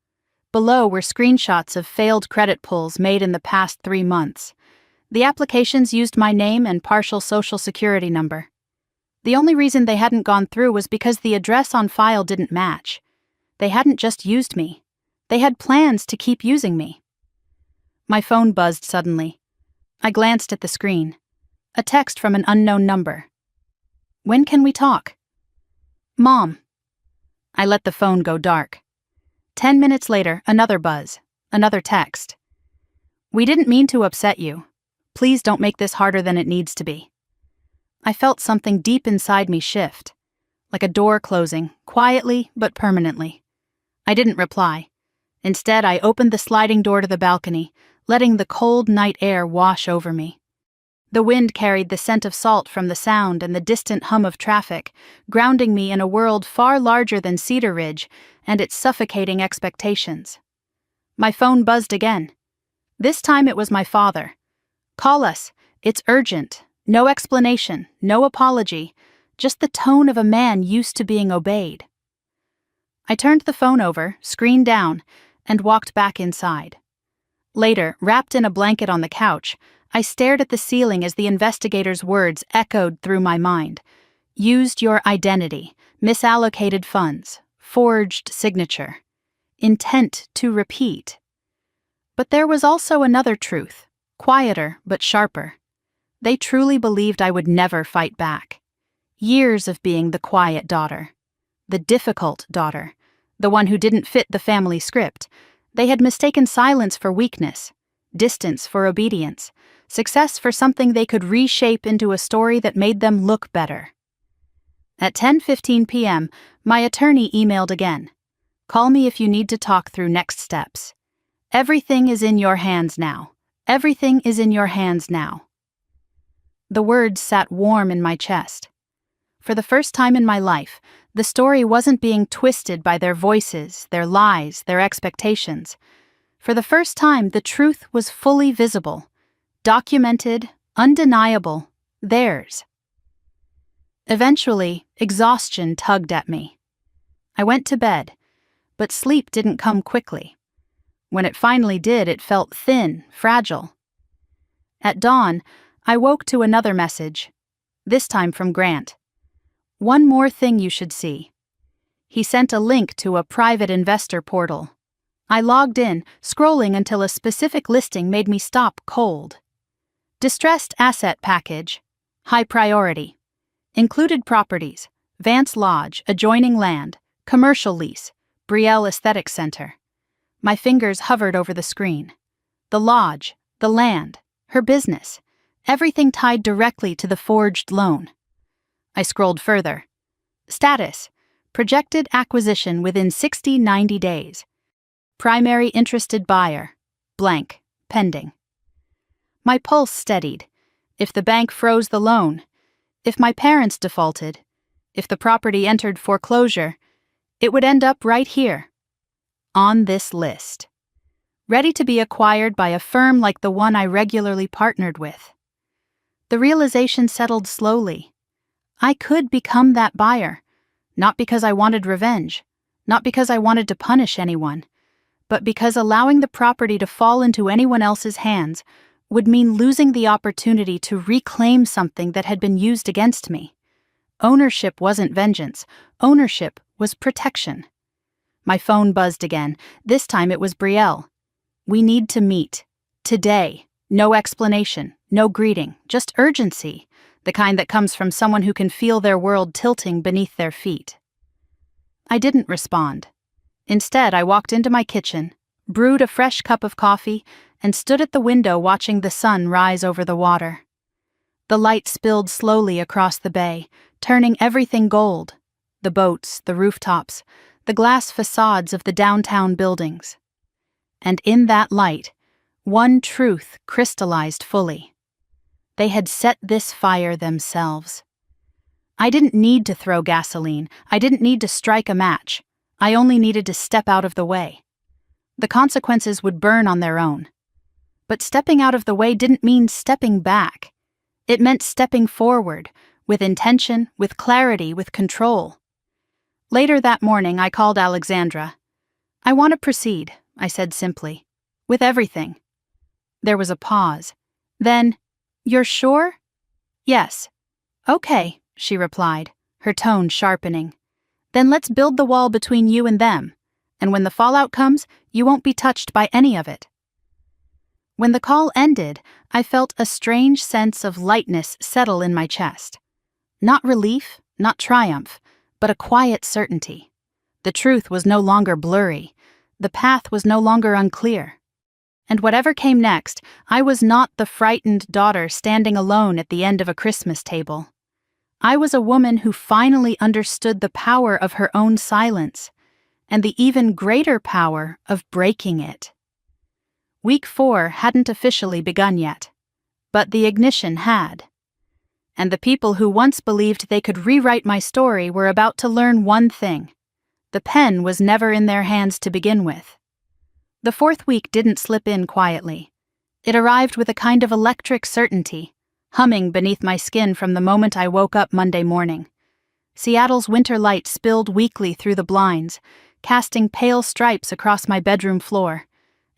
Below were screenshots of failed credit pulls made in the past 3 months. The applications used my name and partial social security number. The only reason they hadn't gone through was because the address on file didn't match. They hadn't just used me. They had plans to keep using me. My phone buzzed suddenly. I glanced at the screen. A text from an unknown number. "When can we talk?" "Mom." I let the phone go dark. 10 minutes later, another buzz. Another text. "We didn't mean to upset you. Please don't make this harder than it needs to be." I felt something deep inside me shift. Like a door closing, quietly but permanently. I didn't reply. Instead, I opened the sliding door to the balcony, letting the cold night air wash over me. The wind carried the scent of salt from the sound and the distant hum of traffic, grounding me in a world far larger than Cedar Ridge and its suffocating expectations. My phone buzzed again. This time it was my father. "Call us. It's urgent. No explanation, no apology, just the tone of a man used to being obeyed." I turned the phone over, screen down, and walked back inside. Later, wrapped in a blanket on the couch, I stared at the ceiling as the investigator's words echoed through my mind. Used your identity, misallocated funds, forged signature, intent to repeat. But there was also another truth, quieter but sharper. They truly believed I would never fight back. Years of being the quiet daughter, the difficult daughter, the one who didn't fit the family script. They had mistaken silence for weakness, distance for obedience, success for something they could reshape into a story that made them look better. At 10:15 p.m., my attorney emailed again. "Call me if you need to talk through next steps. Everything is in your hands now. Everything is in your hands now." The words sat warm in my chest. For the first time in my life, the story wasn't being twisted by their voices, their lies, their expectations. For the first time, the truth was fully visible, documented, undeniable, theirs. Eventually, exhaustion tugged at me. I went to bed, but sleep didn't come quickly. When it finally did, it felt thin, fragile. At dawn, I woke to another message, this time from Grant. "One more thing you should see." He sent a link to a private investor portal. I logged in, scrolling until a specific listing made me stop cold. Distressed asset package, high priority. Included properties, Vance Lodge, adjoining land, commercial lease, Brielle Aesthetic Center. My fingers hovered over the screen. The lodge, the land, her business, everything tied directly to the forged loan. I scrolled further. Status: projected acquisition within 60-90 days. Primary interested buyer, blank, pending. My pulse steadied. If the bank froze the loan, if my parents defaulted, if the property entered foreclosure, it would end up right here, on this list, ready to be acquired by a firm like the one I regularly partnered with. The realization settled slowly. I could become that buyer, not because I wanted revenge, not because I wanted to punish anyone, but because allowing the property to fall into anyone else's hands would mean losing the opportunity to reclaim something that had been used against me. Ownership wasn't vengeance. Ownership was protection. My phone buzzed again. This time it was Brielle. "We need to meet. Today. No explanation, no greeting, just urgency, the kind that comes from someone who can feel their world tilting beneath their feet." I didn't respond. Instead, I walked into my kitchen, brewed a fresh cup of coffee, and stood at the window watching the sun rise over the water. The light spilled slowly across the bay, turning everything gold: the boats, the rooftops, the glass facades of the downtown buildings. And in that light, one truth crystallized fully. They had set this fire themselves. I didn't need to throw gasoline. I didn't need to strike a match. I only needed to step out of the way. The consequences would burn on their own. But stepping out of the way didn't mean stepping back. It meant stepping forward, with intention, with clarity, with control. Later that morning, I called Alexandra. "I want to proceed," I said simply, "with everything." There was a pause. Then, "You're sure?" "Yes." "Okay," she replied, her tone sharpening. "Then let's build the wall between you and them, and when the fallout comes, you won't be touched by any of it." When the call ended, I felt a strange sense of lightness settle in my chest. Not relief, not triumph, but a quiet certainty. The truth was no longer blurry. The path was no longer unclear. And whatever came next, I was not the frightened daughter standing alone at the end of a Christmas table. I was a woman who finally understood the power of her own silence, and the even greater power of breaking it. Week 4 hadn't officially begun yet, but the ignition had. And the people who once believed they could rewrite my story were about to learn one thing. The pen was never in their hands to begin with. The 4th week didn't slip in quietly. It arrived with a kind of electric certainty, humming beneath my skin from the moment I woke up Monday morning. Seattle's winter light spilled weakly through the blinds, casting pale stripes across my bedroom floor,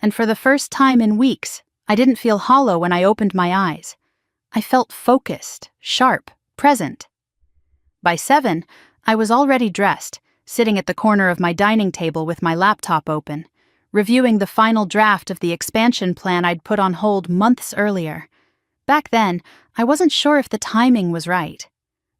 and for the first time in weeks, I didn't feel hollow when I opened my eyes. I felt focused, sharp, present. By 7, I was already dressed, sitting at the corner of my dining table with my laptop open, reviewing the final draft of the expansion plan I'd put on hold months earlier. Back then, I wasn't sure if the timing was right.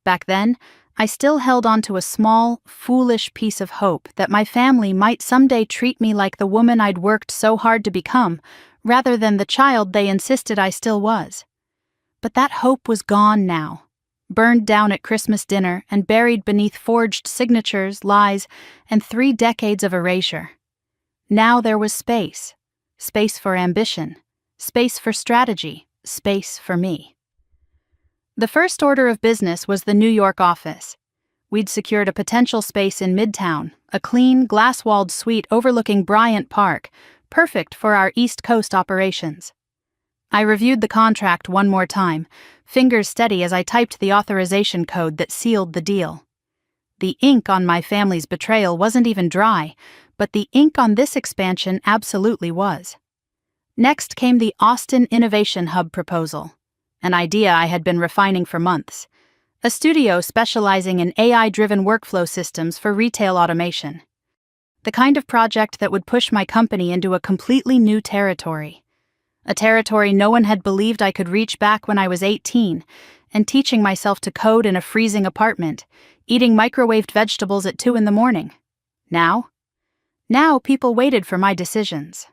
Back then, I still held on to a small, foolish piece of hope that my family might someday treat me like the woman I'd worked so hard to become, rather than the child they insisted I still was. But that hope was gone now, burned down at Christmas dinner and buried beneath forged signatures, lies, and 3 decades of erasure. Now there was space. Space for ambition. Space for strategy. Space for me. The first order of business was the New York office. We'd secured a potential space in Midtown, a clean, glass-walled suite overlooking Bryant Park, perfect for our East Coast operations. I reviewed the contract one more time, fingers steady as I typed the authorization code that sealed the deal. The ink on my family's betrayal wasn't even dry, but the ink on this expansion absolutely was. Next came the Austin Innovation Hub proposal, an idea I had been refining for months. A studio specializing in AI-driven workflow systems for retail automation. The kind of project that would push my company into a completely new territory. A territory no one had believed I could reach back when I was 18, and teaching myself to code in a freezing apartment, eating microwaved vegetables at 2 a.m. Now people waited for my decisions.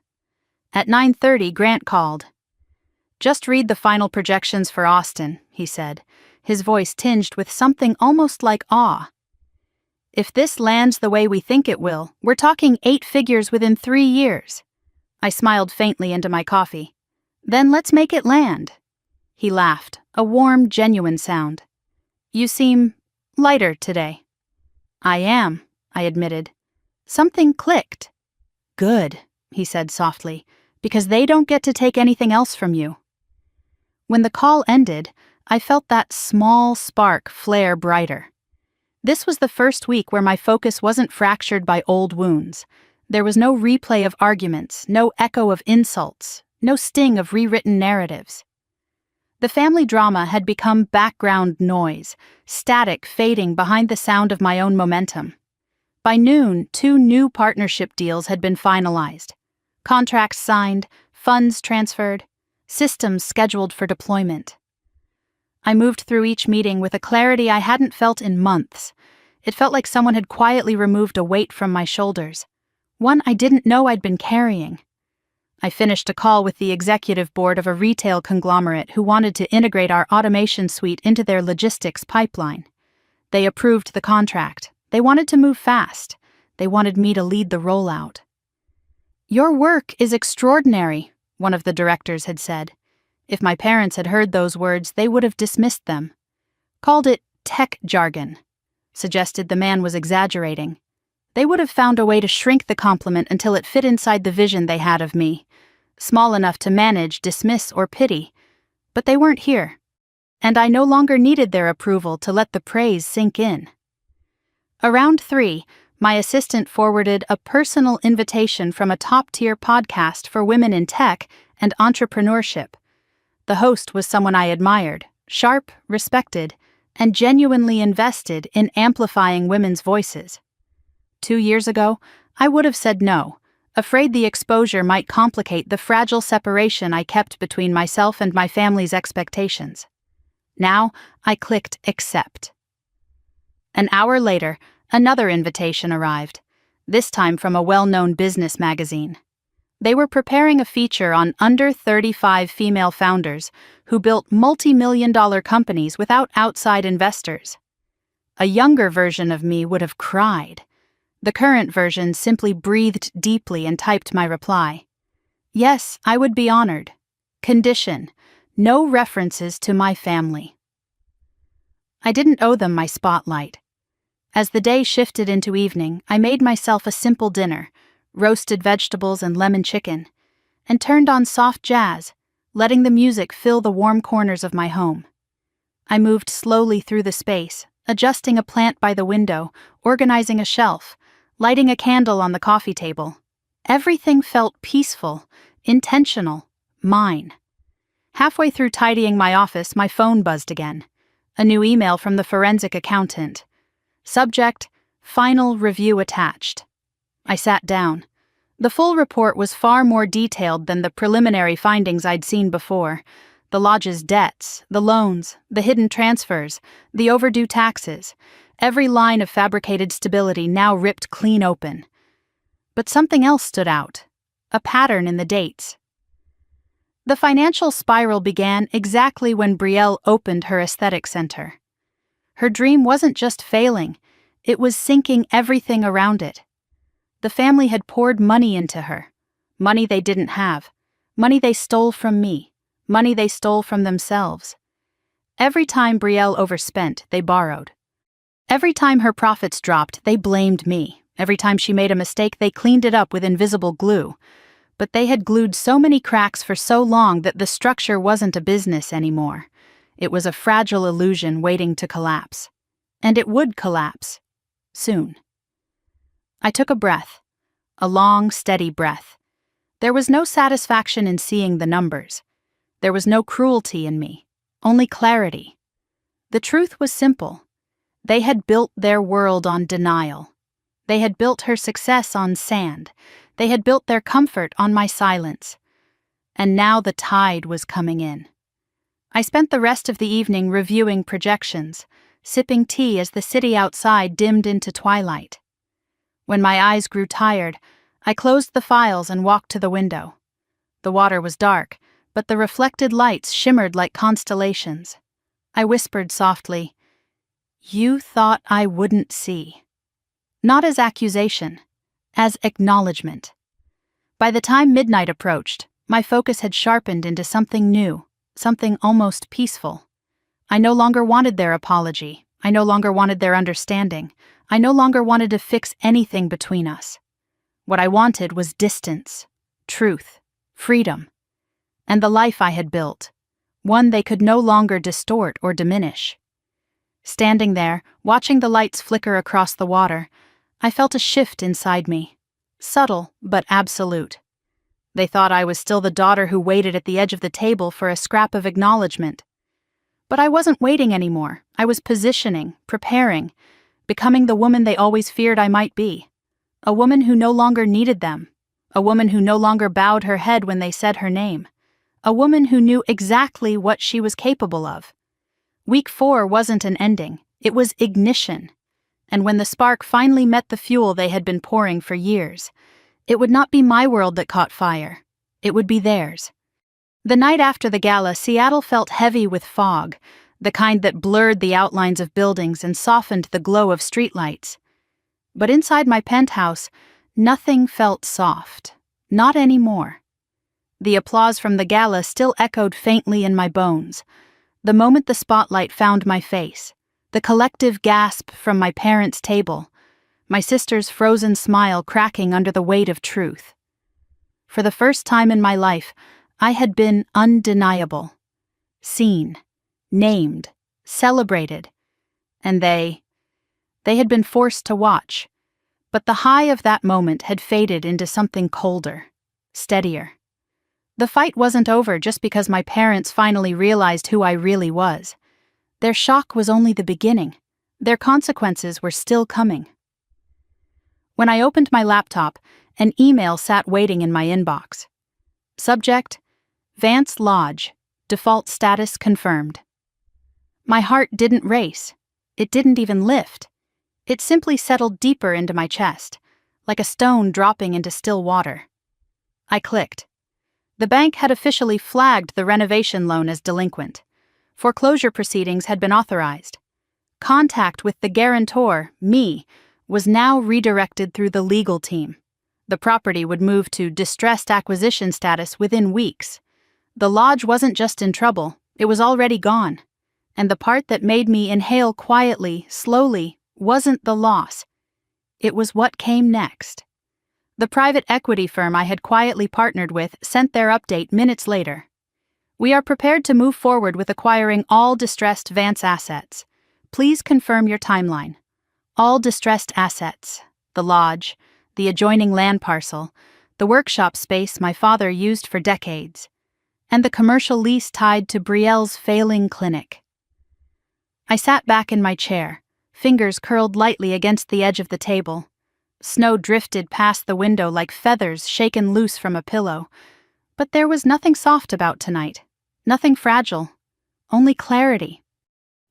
At 9:30, Grant called. "Just read the final projections for Austin," he said, his voice tinged with something almost like awe. "If this lands the way we think it will, we're talking 8 figures within 3 years." I smiled faintly into my coffee. "Then let's make it land." He laughed, a warm, genuine sound. "You seem lighter today." "I am," I admitted. "Something clicked." "Good," he said softly, "because they don't get to take anything else from you." When the call ended, I felt that small spark flare brighter. This was the first week where my focus wasn't fractured by old wounds. There was no replay of arguments, no echo of insults, no sting of rewritten narratives. The family drama had become background noise, static fading behind the sound of my own momentum. By noon, 2 new partnership deals had been finalized. Contracts signed, funds transferred, systems scheduled for deployment. I moved through each meeting with a clarity I hadn't felt in months. It felt like someone had quietly removed a weight from my shoulders, one I didn't know I'd been carrying. I finished a call with the executive board of a retail conglomerate who wanted to integrate our automation suite into their logistics pipeline. They approved the contract. They wanted to move fast. They wanted me to lead the rollout. "Your work is extraordinary," one of the directors had said. If my parents had heard those words, they would have dismissed them. Called it tech jargon. Suggested the man was exaggerating. They would have found a way to shrink the compliment until it fit inside the vision they had of me, small enough to manage, dismiss, or pity. But they weren't here, and I no longer needed their approval to let the praise sink in. Around 3, my assistant forwarded a personal invitation from a top-tier podcast for women in tech and entrepreneurship. The host was someone I admired, sharp, respected, and genuinely invested in amplifying women's voices. 2 years ago, I would have said no, afraid the exposure might complicate the fragile separation I kept between myself and my family's expectations. Now, I clicked accept. An hour later, another invitation arrived, this time from a well-known business magazine. They were preparing a feature on under 35 female founders who built multi-million-dollar companies without outside investors. A younger version of me would have cried. The current version simply breathed deeply and typed my reply. Yes, I would be honored. Condition: no references to my family. I didn't owe them my spotlight. As the day shifted into evening, I made myself a simple dinner, roasted vegetables and lemon chicken, and turned on soft jazz, letting the music fill the warm corners of my home. I moved slowly through the space, adjusting a plant by the window, organizing a shelf, lighting a candle on the coffee table. Everything felt peaceful, intentional, mine. Halfway through tidying my office, my phone buzzed again. A new email from the forensic accountant. Subject: final review attached. I sat down. The full report was far more detailed than the preliminary findings I'd seen before. The lodge's debts, the loans, the hidden transfers, the overdue taxes, every line of fabricated stability now ripped clean open. But something else stood out, a pattern in the dates. The financial spiral began exactly when Brielle opened her aesthetic center. Her dream wasn't just failing, it was sinking everything around it. The family had poured money into her, money they didn't have, money they stole from me, money they stole from themselves. Every time Brielle overspent, they borrowed. Every time her profits dropped, they blamed me. Every time she made a mistake, they cleaned it up with invisible glue. But they had glued so many cracks for so long that the structure wasn't a business anymore. It was a fragile illusion waiting to collapse. And it would collapse. Soon. I took a breath. A long, steady breath. There was no satisfaction in seeing the numbers. There was no cruelty in me. Only clarity. The truth was simple. They had built their world on denial. They had built her success on sand. They had built their comfort on my silence. And now the tide was coming in. I spent the rest of the evening reviewing projections, sipping tea as the city outside dimmed into twilight. When my eyes grew tired, I closed the files and walked to the window. The water was dark, but the reflected lights shimmered like constellations. I whispered softly, "You thought I wouldn't see." Not as accusation, as acknowledgement. By the time midnight approached, my focus had sharpened into something new, something almost peaceful. I no longer wanted their apology. I no longer wanted their understanding. I no longer wanted to fix anything between us. What I wanted was distance, truth, freedom, and the life I had built, one they could no longer distort or diminish. Standing there, watching the lights flicker across the water, I felt a shift inside me, subtle but absolute. They thought I was still the daughter who waited at the edge of the table for a scrap of acknowledgement. But I wasn't waiting anymore. I was positioning, preparing, becoming the woman they always feared I might be. A woman who no longer needed them. A woman who no longer bowed her head when they said her name. A woman who knew exactly what she was capable of. Week 4 wasn't an ending. It was ignition. And when the spark finally met the fuel they had been pouring for years, it would not be my world that caught fire. It would be theirs. The night after the gala, Seattle felt heavy with fog, the kind that blurred the outlines of buildings and softened the glow of streetlights. But inside my penthouse, nothing felt soft. Not anymore. The applause from the gala still echoed faintly in my bones. The moment the spotlight found my face, the collective gasp from my parents' table, my sister's frozen smile cracking under the weight of truth. For the first time in my life, I had been undeniable. Seen, named, celebrated, and they had been forced to watch. But the high of that moment had faded into something colder, steadier. The fight wasn't over just because my parents finally realized who I really was. Their shock was only the beginning. Their consequences were still coming. When I opened my laptop, an email sat waiting in my inbox. Subject: Vance Lodge, default status confirmed. My heart didn't race. It didn't even lift. It simply settled deeper into my chest, like a stone dropping into still water. I clicked. The bank had officially flagged the renovation loan as delinquent. Foreclosure proceedings had been authorized. Contact with the guarantor, me, was now redirected through the legal team. The property would move to distressed acquisition status within weeks. The lodge wasn't just in trouble, it was already gone. And the part that made me inhale quietly, slowly, wasn't the loss. It was what came next. The private equity firm I had quietly partnered with sent their update minutes later. We are prepared to move forward with acquiring all distressed Vance assets. Please confirm your timeline. All distressed assets, the lodge, the adjoining land parcel, the workshop space my father used for decades, and the commercial lease tied to Brielle's failing clinic. I sat back in my chair, fingers curled lightly against the edge of the table. Snow drifted past the window like feathers shaken loose from a pillow. But there was nothing soft about tonight, nothing fragile, only clarity.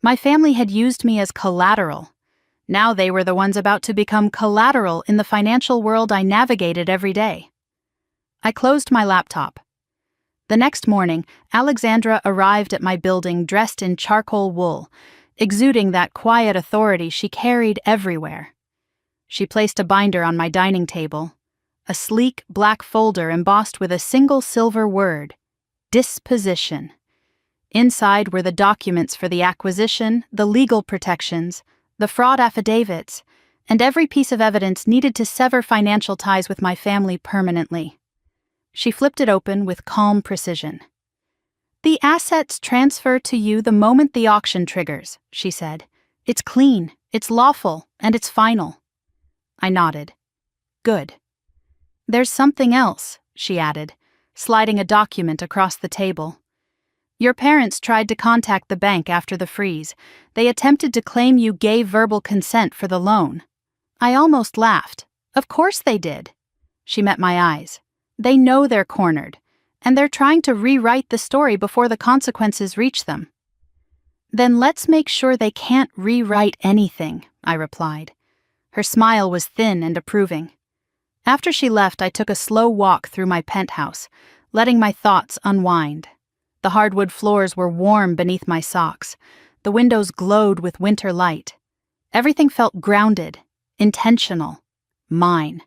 My family had used me as collateral. Now they were the ones about to become collateral in the financial world I navigated every day. I closed my laptop. The next morning, Alexandra arrived at my building dressed in charcoal wool, exuding that quiet authority she carried everywhere. She placed a binder on my dining table, a sleek black folder embossed with a single silver word: disposition. Inside were the documents for the acquisition, the legal protections, the fraud affidavits, and every piece of evidence needed to sever financial ties with my family permanently. She flipped it open with calm precision. "The assets transfer to you the moment the auction triggers," she said. "It's clean, it's lawful, and it's final." I nodded. "Good." "There's something else," she added, sliding a document across the table. "Your parents tried to contact the bank after the freeze. They attempted to claim you gave verbal consent for the loan." I almost laughed. "Of course they did." She met my eyes. "They know they're cornered, and they're trying to rewrite the story before the consequences reach them." "Then let's make sure they can't rewrite anything," I replied. Her smile was thin and approving. After she left, I took a slow walk through my penthouse, letting my thoughts unwind. The hardwood floors were warm beneath my socks. The windows glowed with winter light. Everything felt grounded, intentional, mine.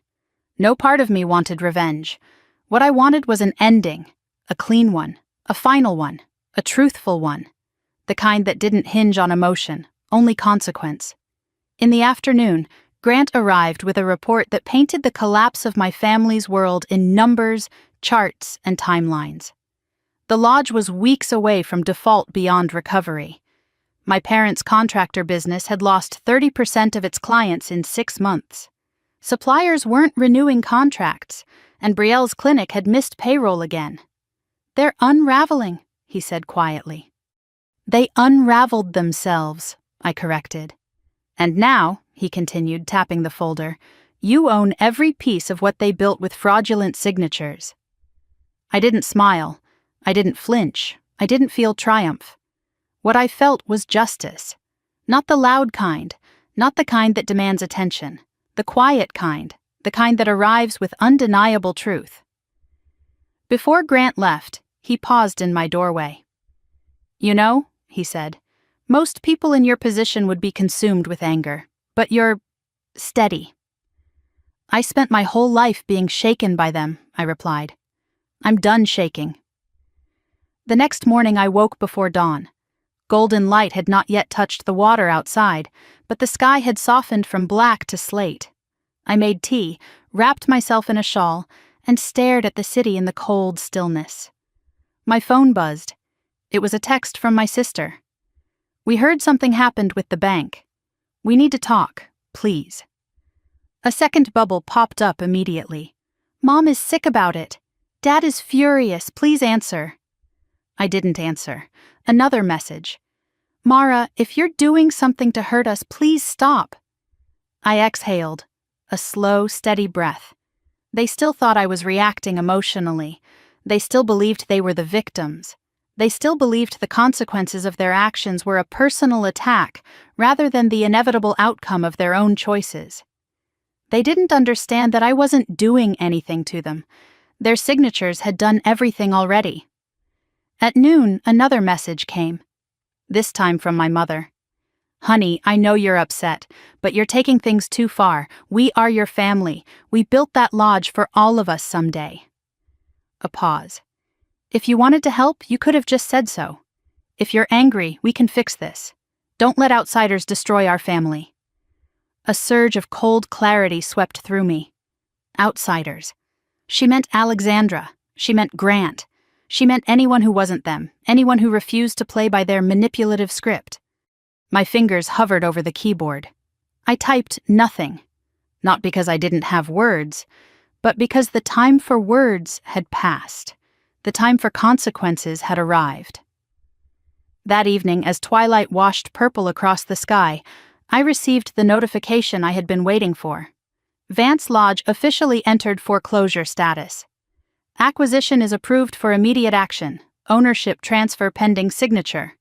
No part of me wanted revenge. What I wanted was an ending, a clean one, a final one, a truthful one. The kind that didn't hinge on emotion, only consequence. In the afternoon, Grant arrived with a report that painted the collapse of my family's world in numbers, charts, and timelines. The lodge was weeks away from default beyond recovery. My parents' contractor business had lost 30% of its clients in 6 months. Suppliers weren't renewing contracts, and Brielle's clinic had missed payroll again. "They're unraveling," he said quietly. "They unraveled themselves," I corrected. "And now," he continued, tapping the folder, "you own every piece of what they built with fraudulent signatures." I didn't smile. I didn't flinch. I didn't feel triumph. What I felt was justice. Not the loud kind, not the kind that demands attention. The quiet kind, the kind that arrives with undeniable truth. Before Grant left, he paused in my doorway. "You know," he said, "most people in your position would be consumed with anger, but you're steady." I spent my whole life being shaken by them, I replied. I'm done shaking. The next morning I woke before dawn. Golden light had not yet touched the water outside, but the sky had softened from black to slate. I made tea, wrapped myself in a shawl, and stared at the city in the cold stillness. My phone buzzed. It was a text from my sister. We heard something happened with the bank. We need to talk, please. A second bubble popped up immediately. Mom is sick about it. Dad is furious, please answer. I didn't answer. Another message. Mara, if you're doing something to hurt us, please stop. I exhaled. A slow, steady breath. They still thought I was reacting emotionally. They still believed they were the victims. They still believed the consequences of their actions were a personal attack rather than the inevitable outcome of their own choices. They didn't understand that I wasn't doing anything to them. Their signatures had done everything already. At noon, another message came. This time from my mother. Honey, I know you're upset, but you're taking things too far. We are your family. We built that lodge for all of us someday. A pause. If you wanted to help, you could have just said so. If you're angry, we can fix this. Don't let outsiders destroy our family. A surge of cold clarity swept through me. Outsiders. She meant Alexandra. She meant Grant. She meant anyone who wasn't them, anyone who refused to play by their manipulative script. My fingers hovered over the keyboard. I typed nothing. Not because I didn't have words, but because the time for words had passed. The time for consequences had arrived. That evening, as twilight washed purple across the sky, I received the notification I had been waiting for. Vance Lodge officially entered foreclosure status. Acquisition is approved for immediate action. Ownership transfer pending signature.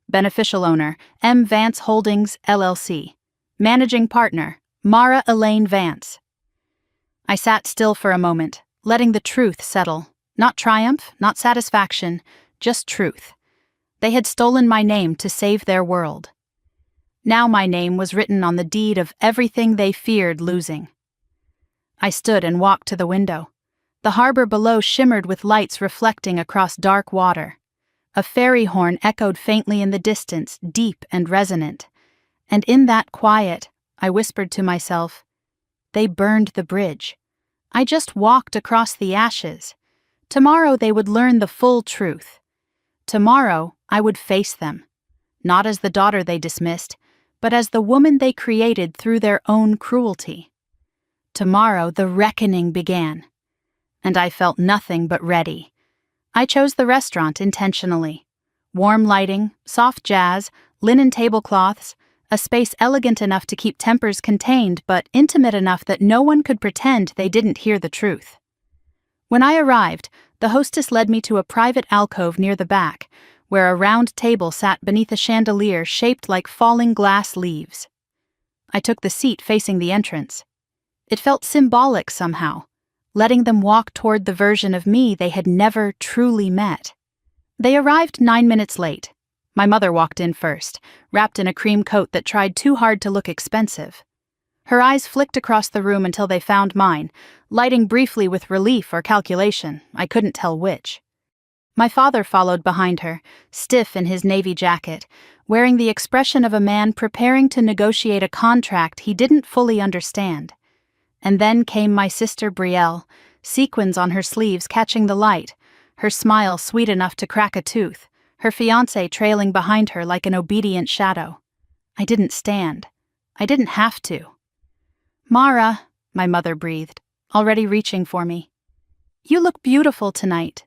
Beneficial owner, M. Vance Holdings, LLC. Managing partner, Mara Elaine Vance. I sat still for a moment, letting the truth settle. Not triumph, not satisfaction, just truth. They had stolen my name to save their world. Now my name was written on the deed of everything they feared losing. I stood and walked to the window. The harbor below shimmered with lights reflecting across dark water. A ferry horn echoed faintly in the distance, deep and resonant. And in that quiet, I whispered to myself, they burned the bridge. I just walked across the ashes. Tomorrow they would learn the full truth. Tomorrow I would face them, not as the daughter they dismissed, but as the woman they created through their own cruelty. Tomorrow the reckoning began, and I felt nothing but ready. I chose the restaurant intentionally. Warm lighting, soft jazz, linen tablecloths, a space elegant enough to keep tempers contained but intimate enough that no one could pretend they didn't hear the truth. When I arrived, the hostess led me to a private alcove near the back, where a round table sat beneath a chandelier shaped like falling glass leaves. I took the seat facing the entrance. It felt symbolic somehow, letting them walk toward the version of me they had never truly met. They arrived 9 minutes late. My mother walked in first, wrapped in a cream coat that tried too hard to look expensive. Her eyes flicked across the room until they found mine, lighting briefly with relief or calculation, I couldn't tell which. My father followed behind her, stiff in his navy jacket, wearing the expression of a man preparing to negotiate a contract he didn't fully understand. And then came my sister Brielle, sequins on her sleeves catching the light, her smile sweet enough to crack a tooth, her fiancé trailing behind her like an obedient shadow. I didn't stand. I didn't have to. Mara, my mother breathed, already reaching for me. You look beautiful tonight.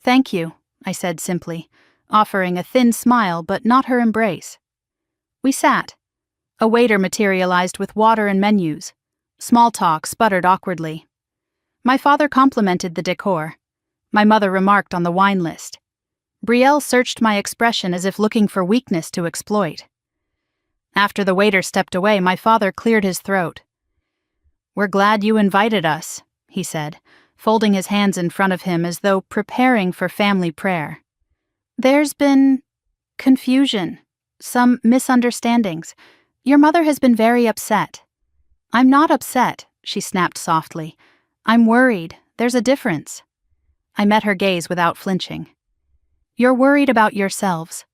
Thank you, I said simply, offering a thin smile but not her embrace. We sat. A waiter materialized with water and menus. Small talk sputtered awkwardly. My father complimented the decor. My mother remarked on the wine list. Brielle searched my expression as if looking for weakness to exploit. After the waiter stepped away, my father cleared his throat. We're glad you invited us, he said, folding his hands in front of him as though preparing for family prayer. There's been confusion, some misunderstandings. Your mother has been very upset. I'm not upset, she snapped softly. I'm worried. There's a difference. I met her gaze without flinching. You're worried about yourselves.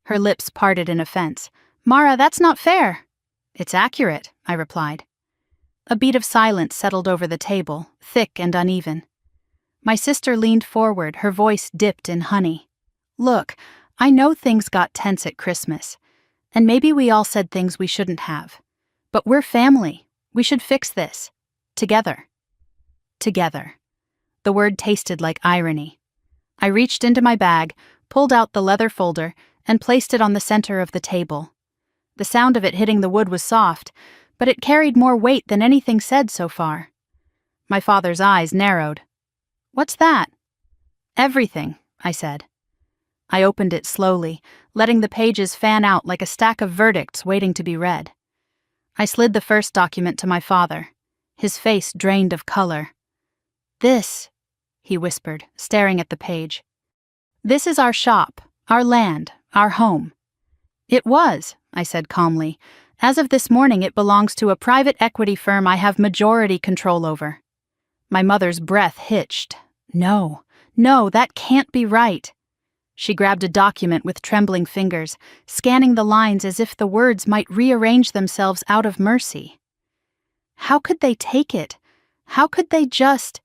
Her lips parted in offense. Mara, that's not fair. It's accurate, I replied. A beat of silence settled over the table, thick and uneven. My sister leaned forward, her voice dipped in honey. Look, I know things got tense at Christmas, and maybe we all said things we shouldn't have. But we're family. We should fix this. Together. Together. The word tasted like irony. I reached into my bag, pulled out the leather folder, and placed it on the center of the table. The sound of it hitting the wood was soft, but it carried more weight than anything said so far. My father's eyes narrowed. What's that? Everything, I said. I opened it slowly, letting the pages fan out like a stack of verdicts waiting to be read. I slid the first document to my father, his face drained of color. This, he whispered, staring at the page. This is our shop, our land, our home. It was, I said calmly. As of this morning, it belongs to a private equity firm I have majority control over. My mother's breath hitched. No, that can't be right. She grabbed a document with trembling fingers, scanning the lines as if the words might rearrange themselves out of mercy. How could they take it? How could they just...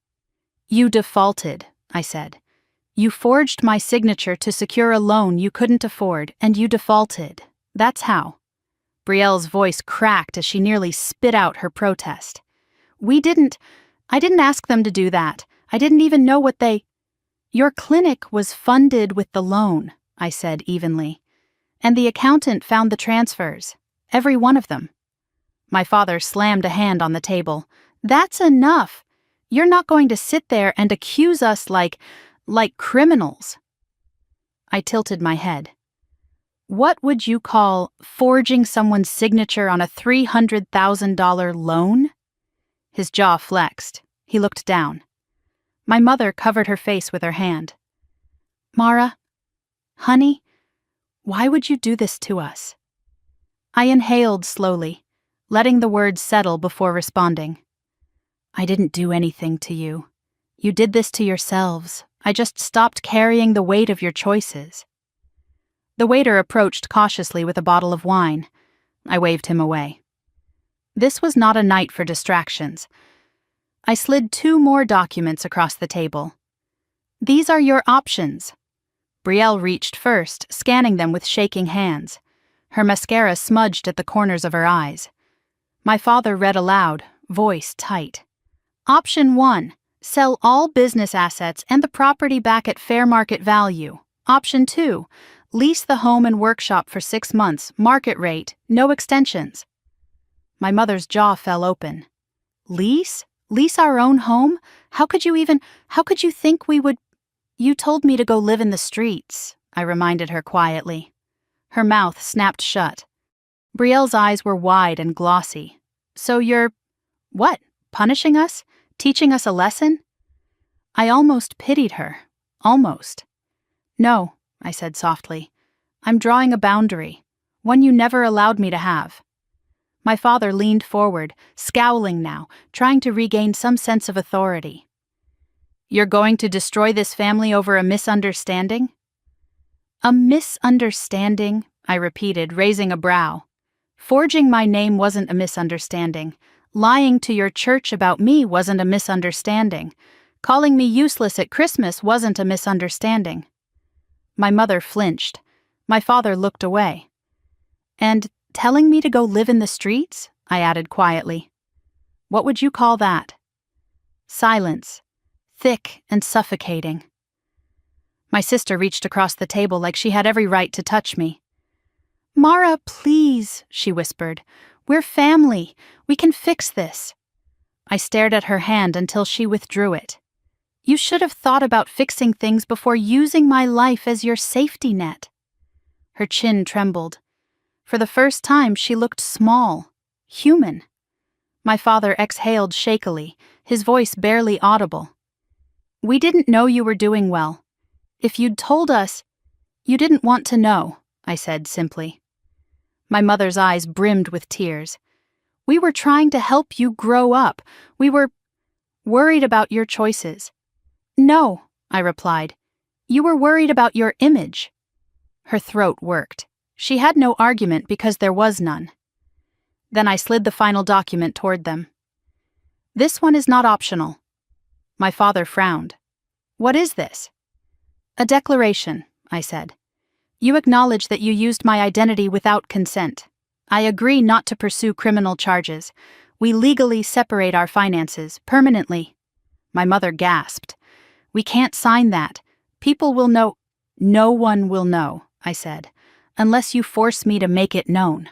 You defaulted, I said. You forged my signature to secure a loan you couldn't afford, and you defaulted. That's how. Brielle's voice cracked as she nearly spit out her protest. I didn't ask them to do that. I didn't even know what they... Your clinic was funded with the loan, I said evenly. And the accountant found the transfers. Every one of them. My father slammed a hand on the table. That's enough. You're not going to sit there and accuse us like criminals. I tilted my head. What would you call forging someone's signature on a $300,000 loan? His jaw flexed. He looked down. My mother covered her face with her hand. Mara, honey, why would you do this to us? I inhaled slowly, letting the words settle before responding. I didn't do anything to you. You did this to yourselves. I just stopped carrying the weight of your choices. The waiter approached cautiously with a bottle of wine. I waved him away. This was not a night for distractions. I slid 2 more documents across the table. These are your options. Brielle reached first, scanning them with shaking hands. Her mascara smudged at the corners of her eyes. My father read aloud, voice tight. Option 1. Sell all business assets and the property back at fair market value. Option 2. Lease the home and workshop for 6 months, market rate, no extensions. My mother's jaw fell open. Lease? Lease our own home? How could you think we would... You told me to go live in the streets, I reminded her quietly. Her mouth snapped shut. Brielle's eyes were wide and glossy. So you're... What? Punishing us? Teaching us a lesson? I almost pitied her. Almost. No, I said softly. I'm drawing a boundary, one you never allowed me to have. My father leaned forward, scowling now, trying to regain some sense of authority. You're going to destroy this family over a misunderstanding? A misunderstanding, I repeated, raising a brow. Forging my name wasn't a misunderstanding. Lying to your church about me wasn't a misunderstanding. Calling me useless at Christmas wasn't a misunderstanding. My mother flinched. My father looked away. And telling me to go live in the streets? I added quietly. What would you call that? Silence. Thick and suffocating. My sister reached across the table like she had every right to touch me. Mara, please, she whispered. We're family. We can fix this. I stared at her hand until she withdrew it. You should have thought about fixing things before using my life as your safety net. Her chin trembled. For the first time, she looked small, human. My father exhaled shakily, his voice barely audible. We didn't know you were doing well. If you'd told us, you didn't want to know, I said simply. My mother's eyes brimmed with tears. We were trying to help you grow up. We were worried about your choices." "No," I replied. "You were worried about your image." Her throat worked. She had no argument because there was none. Then I slid the final document toward them. "This one is not optional." My father frowned. "What is this?" "A declaration," I said. "You acknowledge that you used my identity without consent. I agree not to pursue criminal charges. We legally separate our finances, permanently." My mother gasped. "We can't sign that. People will know." "No one will know," I said, "unless you force me to make it known."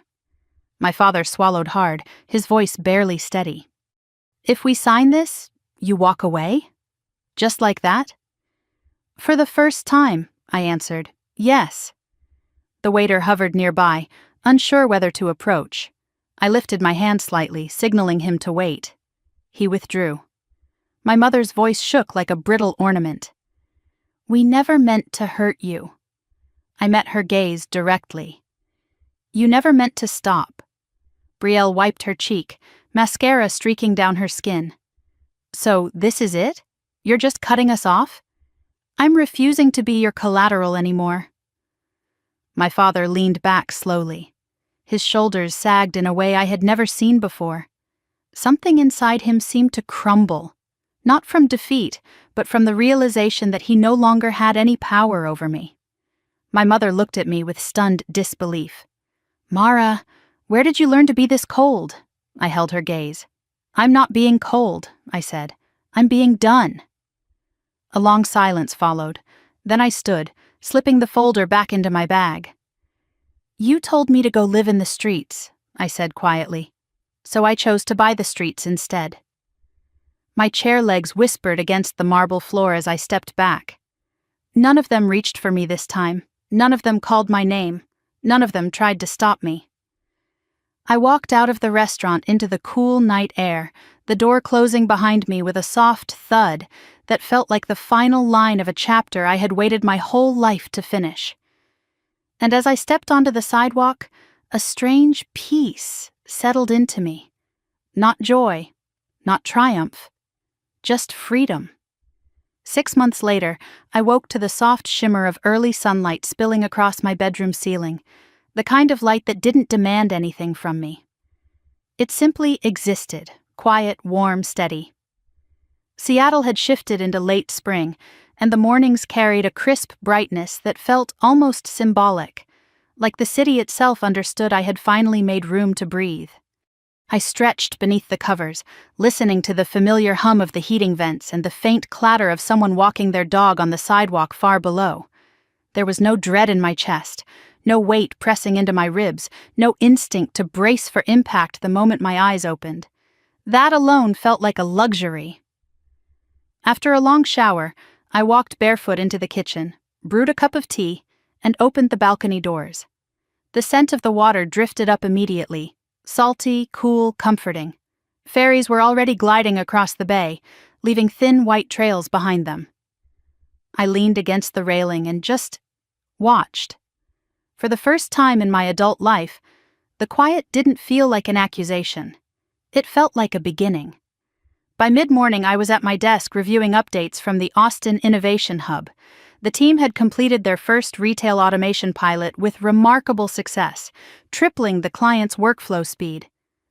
My father swallowed hard, his voice barely steady. "If we sign this, you walk away? Just like that?" "For the first time," I answered, "yes." The waiter hovered nearby, unsure whether to approach. I lifted my hand slightly, signaling him to wait. He withdrew. My mother's voice shook like a brittle ornament. "We never meant to hurt you." I met her gaze directly. "You never meant to stop." Brielle wiped her cheek, mascara streaking down her skin. "So this is it? You're just cutting us off?" "I'm refusing to be your collateral anymore." My father leaned back slowly. His shoulders sagged in a way I had never seen before. Something inside him seemed to crumble, not from defeat, but from the realization that he no longer had any power over me. My mother looked at me with stunned disbelief. "Mara, where did you learn to be this cold?" I held her gaze. "I'm not being cold," I said. "I'm being done." A long silence followed. Then I stood, slipping the folder back into my bag. "You told me to go live in the streets," I said quietly. "So I chose to buy the streets instead." My chair legs whispered against the marble floor as I stepped back. None of them reached for me this time. None of them called my name. None of them tried to stop me. I walked out of the restaurant into the cool night air, the door closing behind me with a soft thud that felt like the final line of a chapter I had waited my whole life to finish. And as I stepped onto the sidewalk, a strange peace settled into me. Not joy, not triumph, just freedom. 6 months later, I woke to the soft shimmer of early sunlight spilling across my bedroom ceiling, the kind of light that didn't demand anything from me. It simply existed, quiet, warm, steady. Seattle had shifted into late spring, and the mornings carried a crisp brightness that felt almost symbolic, like the city itself understood I had finally made room to breathe. I stretched beneath the covers, listening to the familiar hum of the heating vents and the faint clatter of someone walking their dog on the sidewalk far below. There was no dread in my chest, no weight pressing into my ribs, no instinct to brace for impact the moment my eyes opened. That alone felt like a luxury. After a long shower, I walked barefoot into the kitchen, brewed a cup of tea, and opened the balcony doors. The scent of the water drifted up immediately, salty, cool, comforting. Ferries were already gliding across the bay, leaving thin white trails behind them. I leaned against the railing and just watched. For the first time in my adult life, the quiet didn't feel like an accusation. It felt like a beginning. By mid-morning, I was at my desk reviewing updates from the Austin Innovation Hub. The team had completed their first retail automation pilot with remarkable success, tripling the client's workflow speed.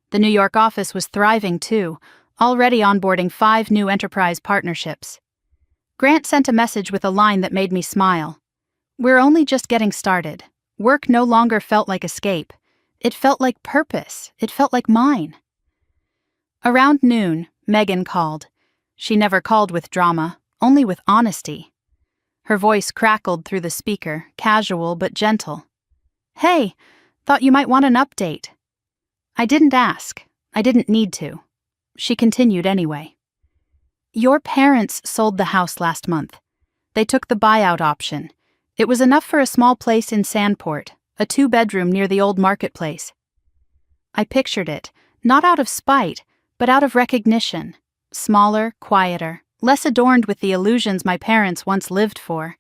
The New York office was thriving too, already onboarding 5 new enterprise partnerships. Grant sent a message with a line that made me smile. "We're only just getting started." Work no longer felt like escape. It felt like purpose. It felt like mine. Around noon, Megan called. She never called with drama, only with honesty. Her voice crackled through the speaker, casual but gentle. "Hey, thought you might want an update." I didn't ask. I didn't need to. She continued anyway. "Your parents sold the house last month. They took the buyout option. It was enough for a small place in Sandport, a 2-bedroom near the old marketplace." I pictured it, not out of spite, but out of recognition. Smaller, quieter, less adorned with the illusions my parents once lived for.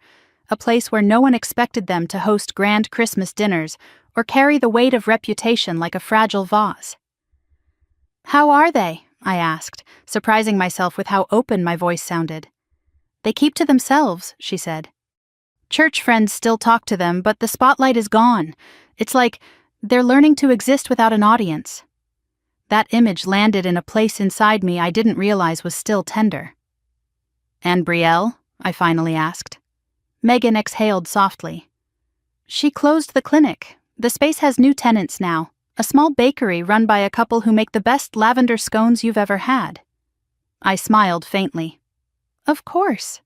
A place where no one expected them to host grand Christmas dinners or carry the weight of reputation like a fragile vase. "How are they?" I asked, surprising myself with how open my voice sounded. "They keep to themselves," she said. "Church friends still talk to them, but the spotlight is gone. It's like they're learning to exist without an audience." That image landed in a place inside me I didn't realize was still tender. "And Brielle?" I finally asked. Megan exhaled softly. "She closed the clinic. The space has new tenants now, a small bakery run by a couple who make the best lavender scones you've ever had." I smiled faintly. "Of course."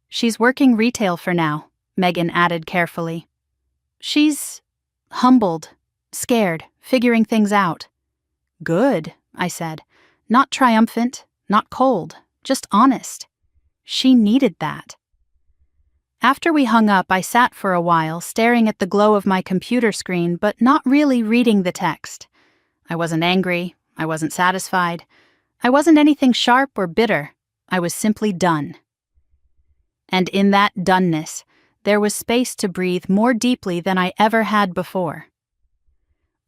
"She's working retail for now," Megan added carefully. "She's humbled, scared, figuring things out." "Good," I said. Not triumphant, not cold, just honest. She needed that. After we hung up, I sat for a while, staring at the glow of my computer screen, but not really reading the text. I wasn't angry. I wasn't satisfied. I wasn't anything sharp or bitter. I was simply done. And in that doneness, there was space to breathe more deeply than I ever had before.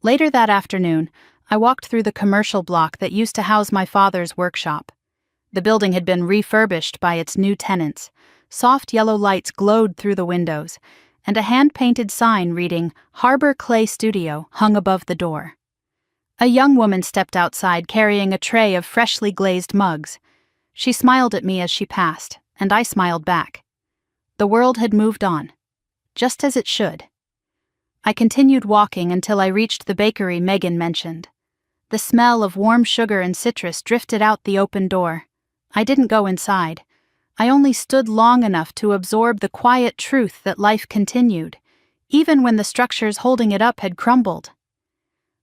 Later that afternoon, I walked through the commercial block that used to house my father's workshop. The building had been refurbished by its new tenants. Soft yellow lights glowed through the windows, and a hand-painted sign reading "Harbor Clay Studio" hung above the door. A young woman stepped outside carrying a tray of freshly glazed mugs. She smiled at me as she passed, and I smiled back. The world had moved on, just as it should. I continued walking until I reached the bakery Megan mentioned. The smell of warm sugar and citrus drifted out the open door. I didn't go inside. I only stood long enough to absorb the quiet truth that life continued, even when the structures holding it up had crumbled.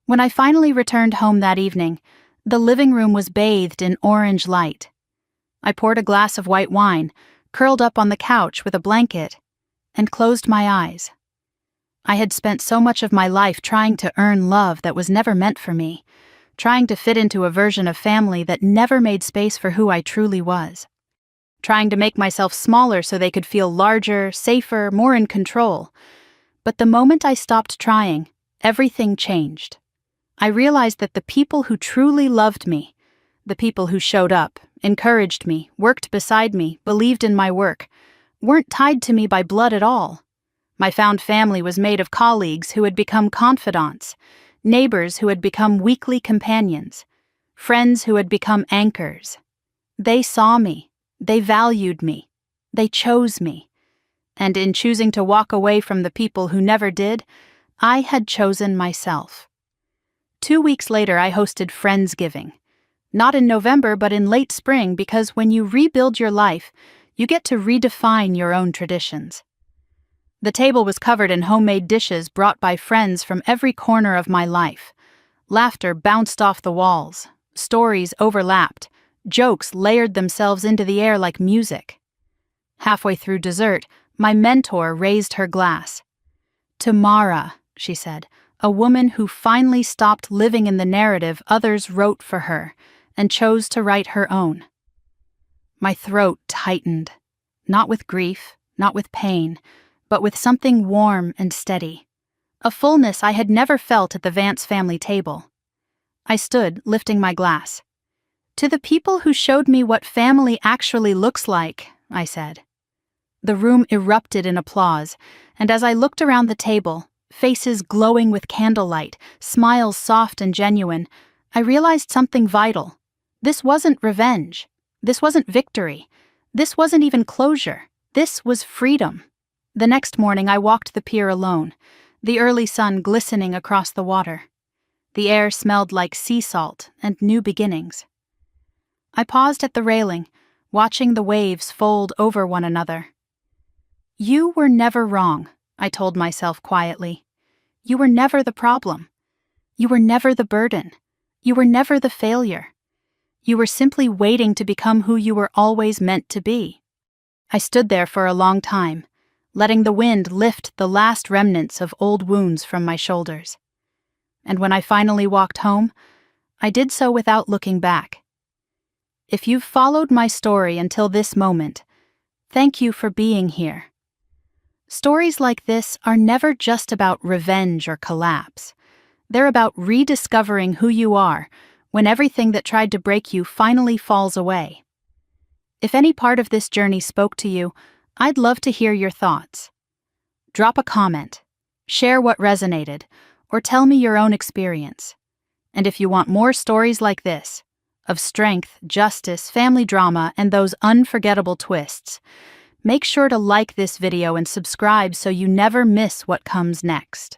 When I finally returned home that evening, the living room was bathed in orange light. I poured a glass of white wine, curled up on the couch with a blanket, and closed my eyes. I had spent so much of my life trying to earn love that was never meant for me, trying to fit into a version of family that never made space for who I truly was. Trying to make myself smaller so they could feel larger, safer, more in control. But the moment I stopped trying, everything changed. I realized that the people who truly loved me, the people who showed up, encouraged me, worked beside me, believed in my work, weren't tied to me by blood at all. My found family was made of colleagues who had become confidants, neighbors who had become weekly companions, friends who had become anchors. They saw me. They valued me. They chose me. And in choosing to walk away from the people who never did, I had chosen myself. 2 weeks later, I hosted Friendsgiving. Not in November, but in late spring, because when you rebuild your life, you get to redefine your own traditions. The table was covered in homemade dishes brought by friends from every corner of my life. Laughter bounced off the walls. Stories overlapped. Jokes layered themselves into the air like music. Halfway through dessert, my mentor raised her glass. "To Mara," she said, "a woman who finally stopped living in the narrative others wrote for her and chose to write her own." My throat tightened, not with grief, not with pain, but with something warm and steady, a fullness I had never felt at the Vance family table. I stood, lifting my glass. "To the people who showed me what family actually looks like," I said. The room erupted in applause, and as I looked around the table, faces glowing with candlelight, smiles soft and genuine, I realized something vital. This wasn't revenge. This wasn't victory. This wasn't even closure. This was freedom. The next morning I walked the pier alone, the early sun glistening across the water. The air smelled like sea salt and new beginnings. I paused at the railing, watching the waves fold over one another. "You were never wrong," I told myself quietly. "You were never the problem. You were never the burden. You were never the failure. You were simply waiting to become who you were always meant to be." I stood there for a long time, letting the wind lift the last remnants of old wounds from my shoulders. And when I finally walked home, I did so without looking back. If you've followed my story until this moment, thank you for being here. Stories like this are never just about revenge or collapse. They're about rediscovering who you are, when everything that tried to break you finally falls away. If any part of this journey spoke to you, I'd love to hear your thoughts. Drop a comment, share what resonated, or tell me your own experience. And if you want more stories like this, of strength, justice, family drama, and those unforgettable twists, make sure to like this video and subscribe so you never miss what comes next.